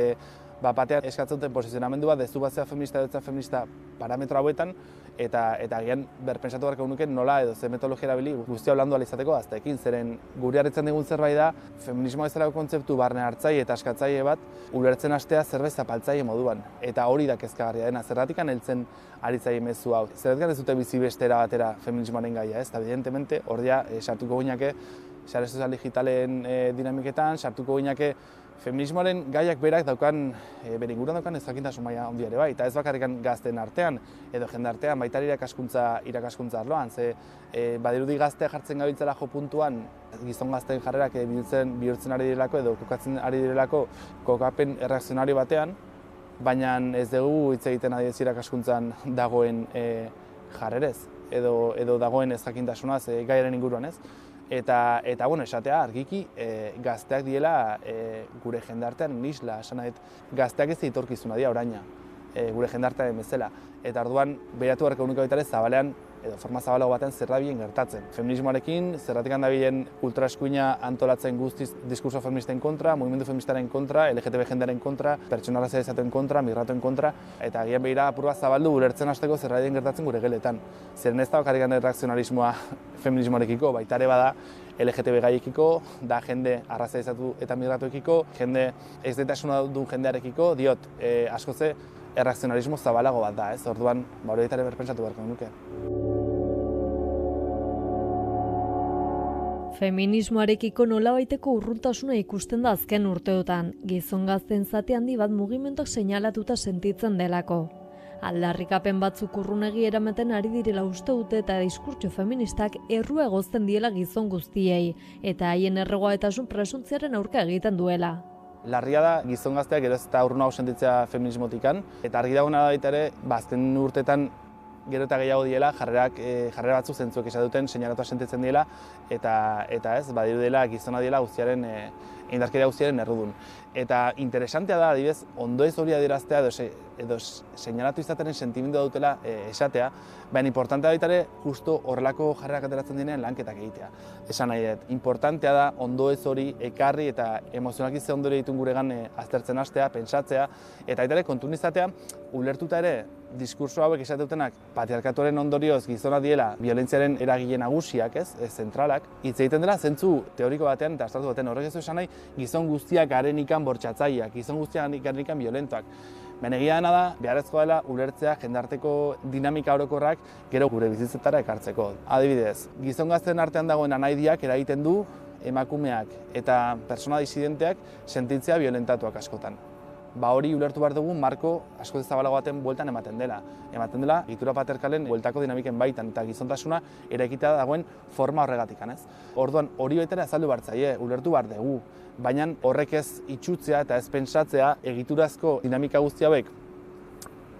batean eskatzen duten posizionamendua dezu batzea feminista edo feminista parametro hauetan eta agian berpentsatu beharko nuke nola edo ze metodologia erabili guztia landu ahal izateko gazteekin, zeren guri harritzen digun zerbait da feminismoa bezalako kontzeptu barne hartzaile eta askatzaile bat ulertzen hastea zerbait zapaltzaile moduan eta hori da kezkagarria dena, zergatik heltzen aritzaile mezu hau. Zergatik ez dute bizi beste era batera feminismoaren gaia, ez? Eta evidentemente ordia sartuko ginake sare sozial digitalen dinamiketan, sartuko ginake feminismoaren gaiak berak daukan, bere inguruan daukan ezjakintasun maila handia ere bai, eta ez bakarrik gazteen artean edo jende artean, baita irakaskuntza arloan, ze badirudi gaztea jartzen gabiltzela jo puntuan gizon gazteen jarrerak bihurtzen ari direlako edo kokatzen ari direlako kokapen erreakzionario batean, baina ez dugu hitz egiten adiez irakaskuntzan dagoen jarrerez edo dagoen ezjakintasunaz gaiaren inguruan, ez? Eta bueno, esatea argiki gazteak diela gure jendartean nisla, esan nahi, gazteak ez etorkizuna dira oraina, gure jendartean bezala. Eta orduan behiratu beharko nuke baita ere zabalean edo forma zabalago batean zer dabilen gertatzen. Feminismoarekin, zerratik handabilen kultura eskuina antolatzen guztiz diskurso feministen kontra, mugimendu feministaren kontra, LGTB jendearen kontra, pertsona razializatuen kontra, migratuen kontra, eta agian behira apur bat zabaldu ulertzen hasteko zer dabilen gertatzen gure geletan. Zeren ez da bakarrik erreakzionalismoa feminismoarekiko, baita ere bada LGTB gaiekiko, da jende arrazializatu eta migratuekiko, jende ez detasuna duen jendearekiko, diot, askoze erreakzionalismo zabalago bat da, ez? Orduan, hori ere berpentsatu beharko nuke. Feminismoarekiko nolabaiteko urruntasuna ikusten da azken urteotan, gizon gazteen zati handi bat mugimenduak seinalatuta sentitzen delako. Aldarrikapen batzuk urrunegi eramaten ari direla uste dute eta diskurtso feministak errua egozten diela gizon guztiei, eta haien erregoaetasun presuntziaren aurka egiten duela. Larria da gizon gazteak gero ez eta urrunago sentitzea feminismotikan, eta argi dagoena da baita ere, azken urteetan gero eta gehiago diela, jarrera batzuk zentzuek esaduten seinalatua sentitzen diela, eta ez, badiru dela gizona diela guztiaren, indarkeria guztiaren errudun. Eta interesantea da, adibidez, ondo ez hori adieraztea edo seinalatu izateren sentimendu dutela esatea, baina importantea baita ere, justo horrelako jarrerak ateratzen direnean lanketak egitea. Esan nahi dut, importantea da ondo ez hori ekarri eta emozionalki ze ondore ditun guregan aztertzen hastea, pentsatzea, eta baita ere kontun izatea, ulertuta ere, diskurso hauek esatetutenak patriarkatuaren ondorioz gizona diela violentziaren eragile nagusiak, ez, zentralak, hitz egiten dela zentzu teoriko batean eta abstraktu batean horrek ez du esan nahi gizon guztiak garenikan bortxatzaileak, gizon guztiak garenikan violentoak. Baina egia dena da, beharrezkoa dela ulertzea jendarteko dinamika orokorrak gero gure bizitzetara ekartzeko. Adibidez, gizon gazteen artean dagoen anaidiak eragiten du emakumeak eta pertsona disidenteak sentitzea violentatuak askotan. Hori ulertu behar dugu marko askoz zabalago baten bueltan ematen dela. Ematen dela egitura patriarkalen bueltako dinamiken baitan eta gizontasuna eraikita dagoen forma horregatikan, ez? Orduan hori baita ere azaldu behar zaie, ulertu behar dugu, baina horrek ez itxutzea eta ez pentsatzea egiturazko dinamika guzti hauek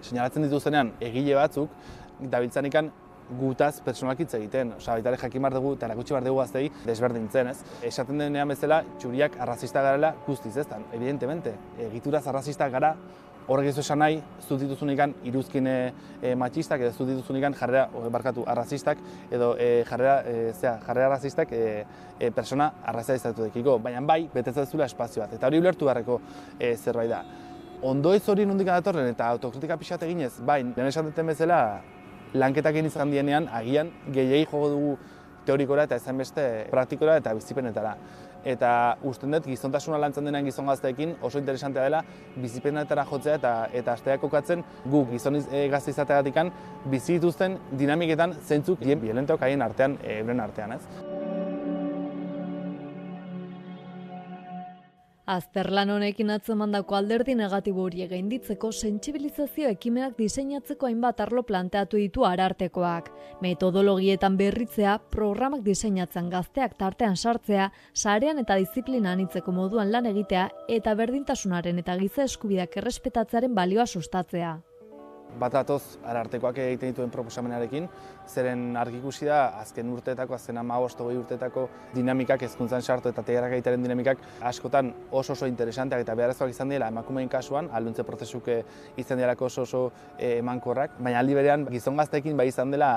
seinalatzen dituzenean egile batzuk dabiltzanikan gutaz pertsonalkitz egiten, baita ere jakin behar dugu eta erakutsi behar dugu gaztei desberdintzen, ez? Esaten denean bezala, txuriak arrazista garela guztiz, ez? Evidentemente, egituraz arrazistak gara, horrek ez esan nahi, zut dituzunikan iruzkin matxistak edo zut dituzunikan arrazistak edo jarrera arrazistak persona arrazizatuekiko, baina bai, betetzen zula espazio bat, eta hori ulertu beharreko zerbait da. Ondo ez hori nondik datorren eta autokritika pixat eginez, baina, lehen esan duten bezala, lanketak izan dienean, agian gehiegi jogo dugu teorikora eta ezen beste praktikora eta bizipenetara. Eta usten dut, gizontasuna lantzen denean gizon gazteekin oso interesantea dela bizipenetara jotzea eta asteak kokatzen guk gizon gazte izateagatikan bizi dituzten dinamiketan zeintzuk violentoak haien artean, euren artean, ez? Azterlan honekin atzemandako alderdi negatibo horiek gainditzeko sentsibilizazio ekimenak diseinatzeko hainbat arlo planteatu ditu Arartekoak. Metodologietan berritzea, programak diseinatzen gazteak tartean sartzea, sarean eta disiplina anitzeko moduan lan egitea eta berdintasunaren eta giza eskubideak errespetatzearen balioa sustatzea. Bat datoz Arartekoak egiten dituen proposamenarekin, zeren argi ikusi da azken urteetako, azken 15-20 urteetako dinamikak, hezkuntzan sartu eta tegerak egitaren dinamikak askotan oso interesanteak eta beharrezkoak izan dira emakumeen kasuan, alduntze prozesuk izan direlako oso emankorrak, baina aldi berean gizon gazteekin bai izan dela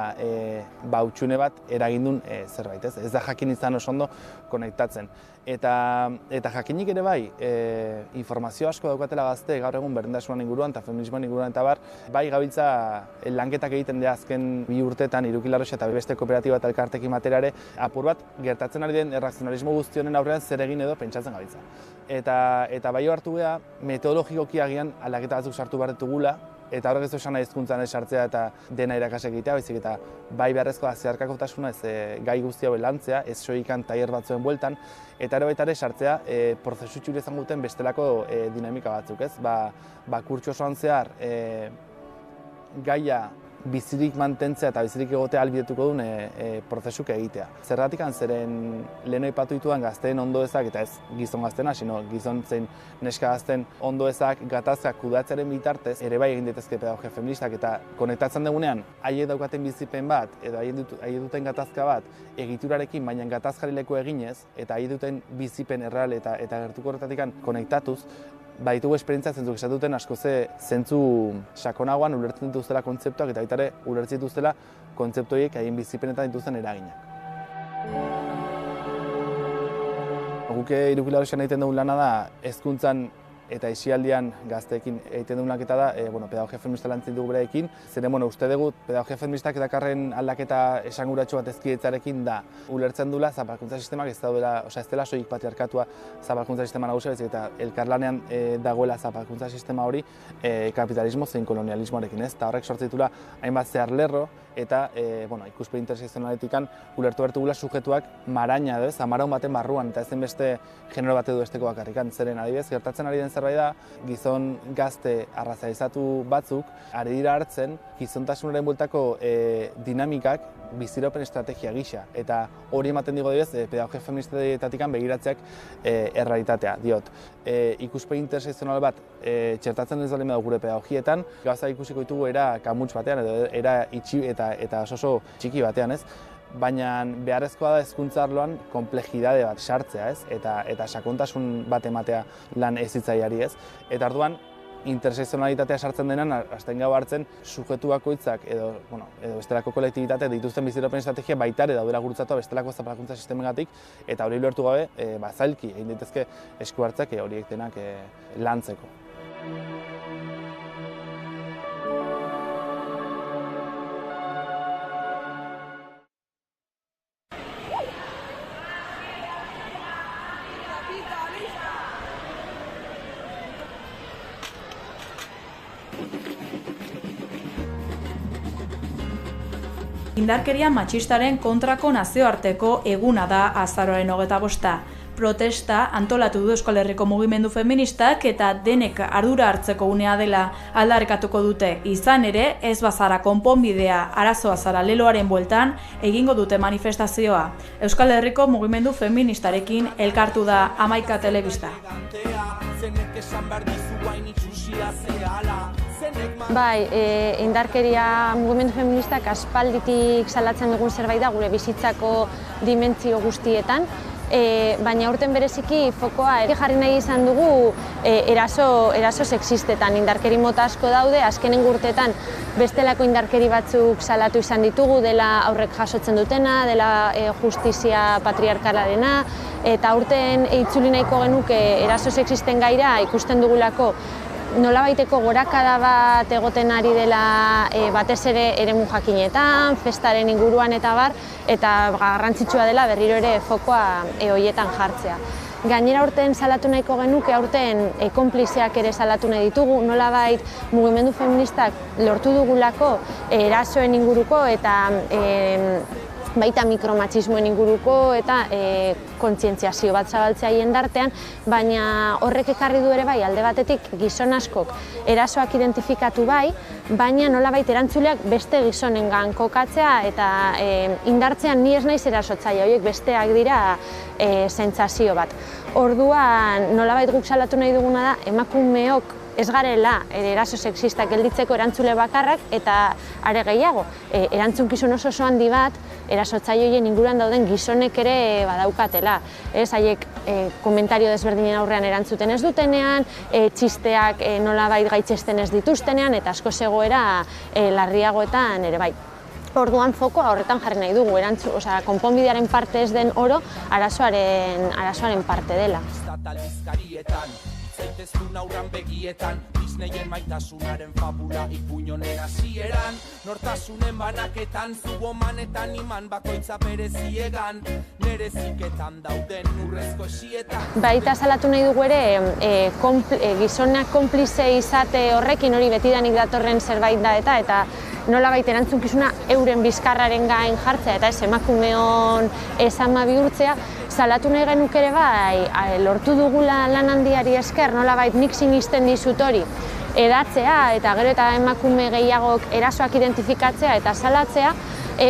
hutsune bat eragindun zerbait, ez da jakin izan oso ondo konektatzen. Eta jakinik ere bai, informazio asko daukatela gazte gaur egun berdintasunan inguruan eta feminismoan inguruan eta bai gabiltza lanketak egiten dira azken 2 urteetan Irukilarroxa eta beste kooperatiba eta elkartekin batera ere apur bat gertatzen ari den errazionalismo guzti honen aurrean zer egin edo pentsatzen gabiltza. Eta bai hartu geha metodologikoki agian aldaketa batzuk sartu behar ditugula, eta horrek ez du esan hezkuntzan sartzea eta dena irakasle egitea, baizik eta bai beharrezkoa zeharkakotasuna ez gai guzti hau lantzea, ez soikan tailer batzuen bueltan, eta ere baita ere sartzea prozesu txuri izan duten bestelako dinamika batzuk, ez? Kurtso osoan zehar gaia bizirik mantentzea eta bizirik egotea ahalbidetuko duen prozesuk egitea. Zergatik zeren lehen aipatu ditudan gazteen ondoezak, eta ez gizon gaztena, sino gizon zein neska gazten ondoezak gatazkak kudeatzearen bitartez, ere bai egin daitezke pedagogia feministak eta konektatzen dugunean haiek daukaten bizipen bat, edo haiek duten gatazka bat egiturarekin, baina gatazkari leku eginez, eta haiek duten bizipen erreal eta gertuko horretatik konektatuz, baditugu esperientzia zentzuk esatuten asko zentzu sakonagoan ulertzen dituztela kontzeptuak eta baita ere ulertzen dituztela kontzeptu horiek haien bizipenetan dituzten eraginak. Guk Irukilarroxan egiten dugun lana da hezkuntzan eta isialdian gazteekin egiten dugun lanketa da, pedagogia feminista lantzen dugu beraekin. Zeren, uste dugu, pedagogia feministak dakarren aldaketa esanguratsu bat ezkidetzarekin da. Ulertzen duela zapalkuntza sistemak ez dela soilik patriarkatua zapalkuntza sistema nagusia, baizik eta elkarlanean dagoela zapalkuntza sistema hori kapitalismo zein kolonialismoarekin, ez? Eta horrek sortzen ditula hainbat zehar lerro eta ikuspegi intersekzionaletikan ulertu behar dugula sujetuak maraina edo ez, amaraun baten barruan eta ezen beste genero bat edo besteko bakarrikan. Zeren adibidez, gertatzen ari den zerbait da, gizon gazte arrazaizatu batzuk ari dira hartzen gizontasunaren bueltako dinamikak biziraupen estrategia gisa. Eta hori ematen digo adibidez, pedagogia feministetatik begiratzeak errealitatea, diot. Ikuspegi intersekzional bat txertatzen ez baldin badu gure pedagogietan, gauza ikusiko ditugu era kamuts batean edo era itxi eta oso txiki batean, ez? Baina beharrezkoa da hezkuntza arloan konplexidade bat sartzea, ez? Eta sakontasun bat ematea lan hezitzaileari, ez? Eta orduan intersekzionalitatea sartzen denan hasten gau hartzen sujetu bakoitzak edo bestelako kolektibitate dituzten biziraupen estrategia baita ere daudela gurutzatua bestelako zapalkuntza sistemengatik eta hori lortu gabe zailki egin daitezke esku hartzak horiek denak lantzeko. Indarkeria matxistaren kontrako nazioarteko eguna da azaroaren 25. Protesta antolatu du Euskal Herriko mugimendu feministak eta denek ardura hartzeko unea dela aldarrikatuko dute. Izan ere, ez bazara konponbidea arazoa zara leloaren bueltan egingo dute manifestazioa. Euskal Herriko mugimendu feministarekin elkartu da Hamaika Telebista. Bai, indarkeria mugimendu feministak aspalditik salatzen dugun zerbait da gure bizitzako dimentsio guztietan, baina aurten bereziki fokoa jarri nahi izan dugu eraso sexistetan. Indarkeri mota asko daude, azkenen urteetan bestelako indarkeri batzuk salatu izan ditugu, dela aurrek jasotzen dutena, dela justizia patriarkalarena, eta aurten itzuli nahiko genuke eraso sexisten gaira ikusten dugulako nolabaiteko gorakada bat egoten ari dela batez ere eremu jakinetan, festaren inguruan eta bar, eta garrantzitsua dela berriro ere fokoa horietan jartzea. Gainera aurten salatu nahiko genuke, aurten konplizeak ere salatu nahi ditugu, nolabait mugimendu feministak lortu dugulako erasoen inguruko eta baita mikromatxismoen inguruko eta kontzientziazio bat zabaltzea jendartean, baina horrek ekarri du ere bai alde batetik gizon askok erasoak identifikatu bai, baina nolabait erantzuleak beste gizonengan kokatzea eta indartzean ni ez naiz erasotzaile, horiek besteak dira sentsazio bat. Orduan nolabait guk salatu nahi duguna da emakumeok ez garela eraso sexistak gelditzeko erantzule bakarrak eta are gehiago, erantzunkizun oso handi bat erasotzaile horien inguruan dauden gizonek ere badaukatela. Haiek komentario desberdinen aurrean erantzuten ez dutenean, txisteak nolabait gaitzesten ez dituztenean eta asko egoera larriagoetan ere bai. Orduan fokoa horretan jarri nahi dugu, konponbidearen parte ez den oro, arazoaren parte dela. Zaitezun aurran begietan, Disneyen maitasunaren fabula ipuñonen hasieran, nortasunen banaketan, zubomanetan iman bakoitza bereziegan, nere ziketan dauden urrezko esietan. Baita salatu nahi dugu ere, gizonak konplize izate horrekin hori betidanik datorren zerbait da eta nolabait erantzunkizuna euren bizkarraren gain jartzea eta ez emakumeon ama bihurtzea, salatu nahi genuk ere bai, lortu dugula lan handiari esker, nolabait nik sinisten dizut hori, edatzea eta gero eta emakume gehiagok erasoak identifikatzea eta salatzea,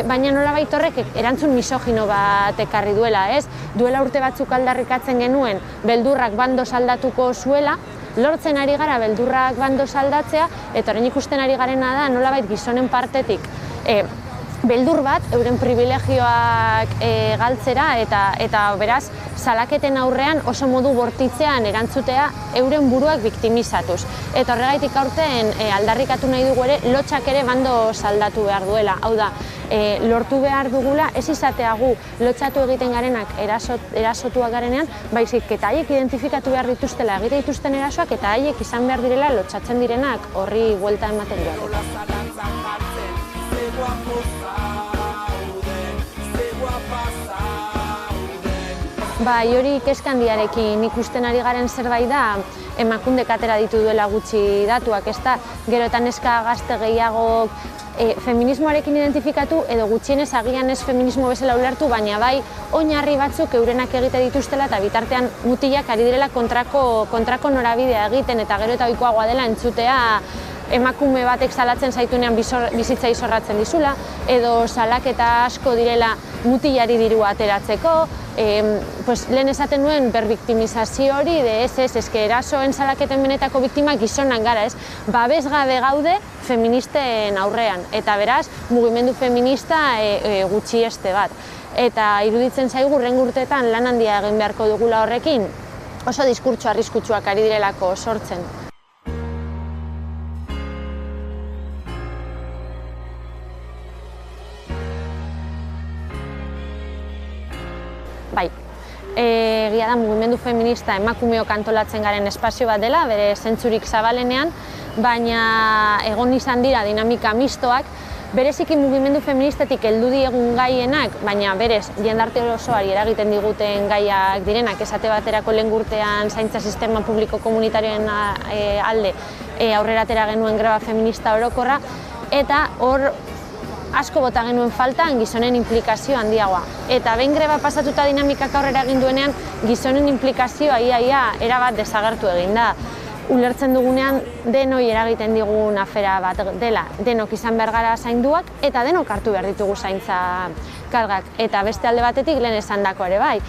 baina nolabait horrek erantzun misogino bat ekarri duela, ez? Duela urte batzuk aldarrikatzen genuen, beldurrak bandoz aldatuko zuela, lortzen ari gara beldurrak bandoz aldatzea, eta orain ikusten ari garena da nolabait gizonen partetik beldur bat, euren privilegioak galtzera eta beraz, salaketen aurrean oso modu bortitzean erantzutea euren buruak biktimizatuz. Eta horregaitik aurten aldarrikatu nahi dugu ere, lotxak ere bando saldatu behar duela. Hau da, lortu behar dugula, ez izatea gu lotxatu egiten garenak erasotuak garenean, baizik eta haiek identifikatu behar dituztela egite dituzten erasoak eta haiek izan behar direla lotxatzen direnak horri buelta ematen duela. Bai, hori kezka handiarekin ikusten ari garen zerbait da, Emakundek atera ditu duela gutxi datuak, ez da, gero eta neska gazte gehiagok feminismoarekin identifikatu edo gutxienez agian ez feminismo bezala ulertu, baina bai oinarri batzuk eurenak egite dituztela eta bitartean mutilak ari direla kontrako norabidea egiten eta gero eta ohikoagoa dela entzutea emakume batek salatzen zaitunean bizitza izorratzen dizula, edo salaketa asko direla mutilari dirua ateratzeko, lehen esaten nuen berbiktimizazio hori, eske erasoen salaketen benetako biktimak gizonak gara, ez? Babes gabe gaude feministen aurrean, eta beraz, mugimendu feminista gutxieste bat. Eta iruditzen zaigu hurrengo urteetan lan handia egin beharko dugula horrekin, oso diskurtso arriskutsuak ari direlako sortzen. Bai, egia da mugimendu feminista emakumeok antolatzen garen espazio bat dela, bere zentzurik zabalenean, baina egon izan dira dinamika mistoak, bereziki mugimendu feministetik heldu diegun gaienak, baina berez jendarte osoari eragiten diguten gaiak direnak, esate baterako lehen urtean zaintza sistema publiko komunitarioen alde aurrera atera genuen greba feminista orokorra, eta hor asko bota genuen faltan gizonen implikazio handiagoa. Eta behin greba pasatuta dinamikak aurrera egin duenean, gizonen implikazioa ia erabat desagertu egin da. Ulertzen dugunean denoi eragiten digun afera bat dela, denok izan behar gara zainduak eta denok hartu behar ditugu zaintza kargak. Eta beste alde batetik lehen esandako ere bai,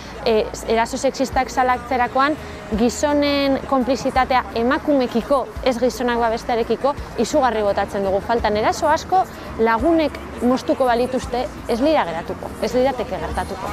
eraso sexistak salatzerakoan gizonen konplizitatea emakumekiko, ez gizonak bestearekiko, izugarri botatzen dugu faltan. Eraso asko lagunek moztuko balituzte ez lira geratuko, ez lirateke gertatuko.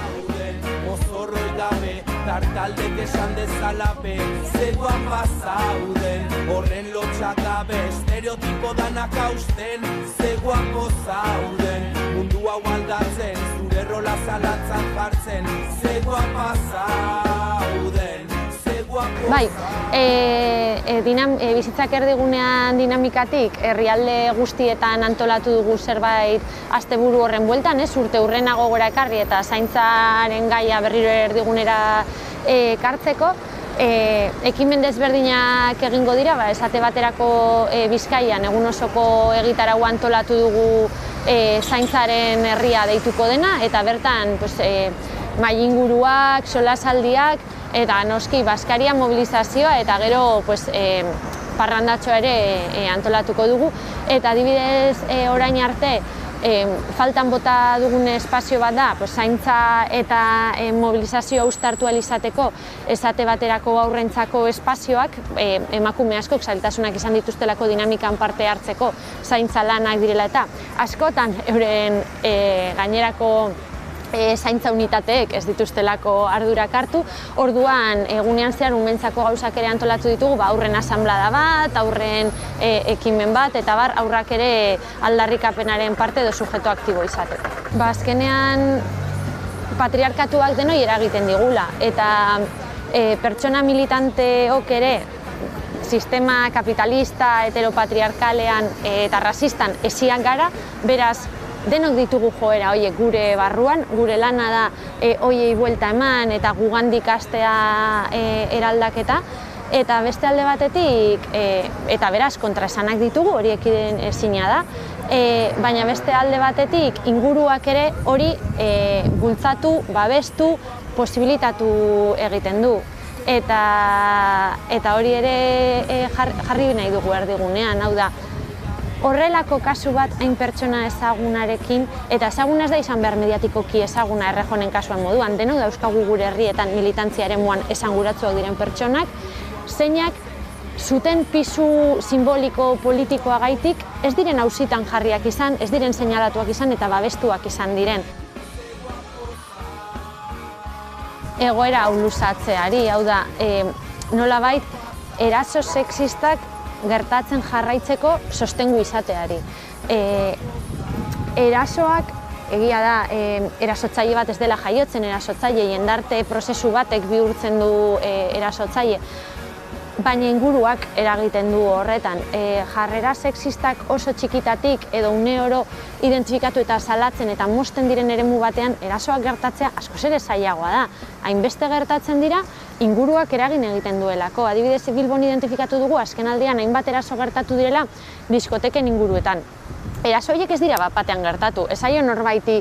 Tartaldek esan dezalape, zegoan bazauden, horren lotxak gabe, estereotipo danak hausten, zegoan gozauden, mundu hau aldatzen, zure rola zalantzan jartzen, zegoan bazauden, zegoan gozauden. Bai, bizitzak erdigunean dinamikatik, herrialde guztietan antolatu dugu zerbait asteburu horren bueltan, urte hurrenago gora ekarri eta zaintzaren gaia berriro erdigunera kartzeko. Ekimen desberdinak egingo dira, esate baterako Bizkaian egun osoko egitaragua antolatu dugu zaintzaren herria deituko dena, eta bertan mahai-inguruak, solasaldiak, eta noski Baskaria mobilizazioa, eta gero parrandatxoa ere antolatuko dugu. Eta adibidez orain arte, faltan bota dugun espazio bat da, zaintza eta mobilizazioa uztartu izateko esate baterako aurrentzako espazioak, emakume askok zailtasunak izan dituztelako dinamikan parte hartzeko zaintza lanak direla eta askotan euren gainerako zaintza unitateek ez dituztelako ardurak hartu, orduan egunean zehar umentzako gauzak ere antolatu ditugu, aurren asanblada bat, aurren ekimen bat, eta aurrak ere aldarrikapenaren parte edo sujeto aktibo izateko. Azkenean patriarkatuak denoi eragiten digula, eta pertsona militanteok ere sistema kapitalista, heteropatriarkalean eta rasistan esiak gara, beraz, denok ditugu joera horiek gure barruan, gure lana da horiei buelta eman eta gugandik astea eraldaketa, eta beste alde batetik, eta beraz kontraesanak ditugu, horiek ezina da, baina beste alde batetik inguruak ere hori bultzatu, babestu, posibilitatu egiten du. Eta hori ere jarri nahi dugu erdigunean, hau da, horrelako kasu bat hain pertsona ezagunarekin, eta ezaguna ez da izan behar mediatikoki ezaguna Errejonen kasuan moduan, denok dauzkagu gure herrietan militantzia eremuan esanguratsuak diren pertsonak, zeinak zuten pisu simboliko politikoagaitik ez diren auzitan jarriak izan, ez diren seinalatuak izan eta babestuak izan diren. Egoera hau luzatzeari, hau da, nolabait eraso sexistak gertatzen jarraitzeko sostengu izateari. Erasoak, egia da, erasotzaile bat ez dela jaiotzen, erasotzaile jendarte prozesu batek bihurtzen du erasotzaile, baina inguruak eragiten du horretan. Jarrera sexistak oso txikitatik edo une oro identifikatu eta salatzen eta mozten diren eremu batean erasoak gertatzea askoz ere zailagoa da. Hainbeste gertatzen dira, inguruak eragin egiten duelako. Adibidez, Bilbon identifikatu dugu azkenaldian hainbat eraso gertatu direla diskoteken inguruetan. Eraso horiek ez dira bat batean gertatu, ez zaio norbaiti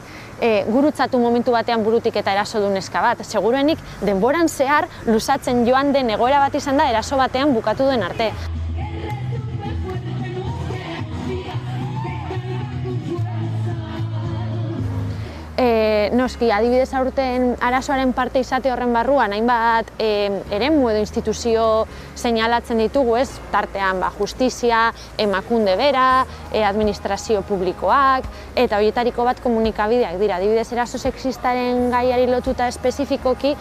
gurutzatu momentu batean burutik eta eraso du neska bat. Seguruenik denboran zehar luzatzen joan den egoera bat izan da eraso batean bukatu duen arte. Noski, adibidez aurten arazoaren parte izate horren barruan, hainbat eremu edo instituzio seinalatzen ditugu, ez? Tartean justizia, emakunde bera, administrazio publikoak, eta horietariko bat komunikabideak dira. Adibidez, eraso sexistaren gaiari lotuta espezifikoki,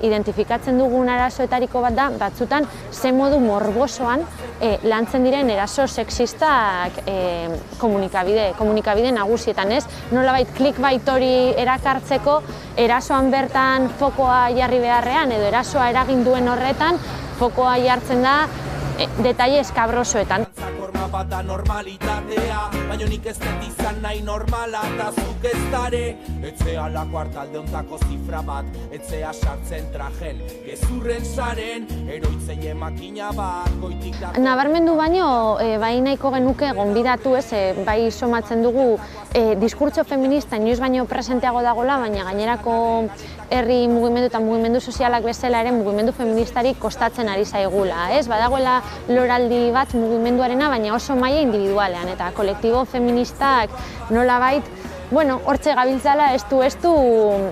identifikatzen dugun arazoetariko bat da, batzutan, ze modu morbosoan lantzen diren eraso sexistak komunikabide nagusietan, ez? Nolabait clickbait hori erakartzeko, erasoan bertan fokoa jarri beharrean edo erasoa eragin duen horretan fokoa jartzen da detaile eskabrosoetan. Bada normalitatea, baina nik ez dut izan nahi normala eta zuk ez dare. Etzea lako hartalde ontako zifra bat, etzea sartzen trajen, gezurren saren, eroitzei makina bat, goitik da... Nabarmendu baino, bai nahiko genuke gonbidatu ez, bai somatzen dugu diskurtso feminista inoiz baino presenteago dagoela, baina gainerako herri mugimendu eta mugimendu sozialak bezala ere mugimendu feministari kostatzen ari zaigula, ez? Badagoela loraldi bat mugimenduarena, baina oso maila individualean, eta kolektibo feministak nolabait, hortxe gabiltzala estu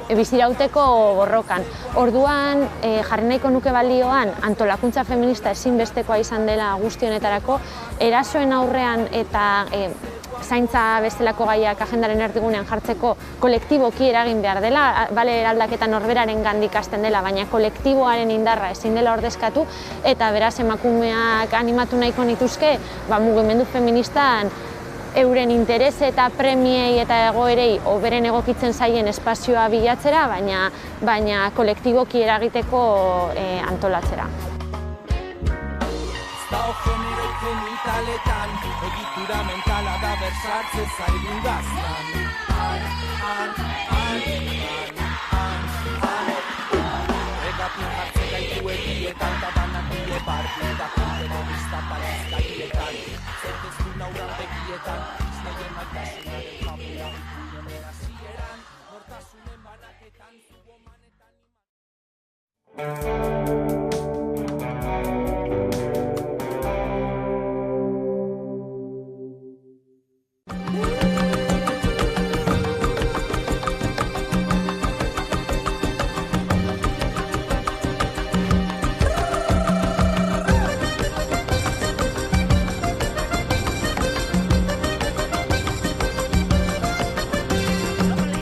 bizirauteko borrokan. Orduan, jarri nahiko nuke balioan, antolakuntza feminista ezinbestekoa izan dela guzti honetarako, erasoen aurrean eta zaintza bestelako gaiak agendaren erdigunean jartzeko kolektiboki eragin behar dela, bale eraldaketa norberaren gandik hasten dela, baina kolektiboaren indarra ezin dela ordezkatu, eta beraz emakumeak animatu nahiko nituzke, mugimendu feministan euren interese eta premiei eta egoerei hoberen egokitzen zaien espazioa bilatzera, baina kolektiboki eragiteko antolatzera. Dao genero genitaletan, egitura mentala da bersartze zaigun gaztan. Egatin jartzen gaitu egietan, da banak bide barri, da kontero bizta parazkagietan. Zertezun aurran begietan, iznaien maitasunaren Thank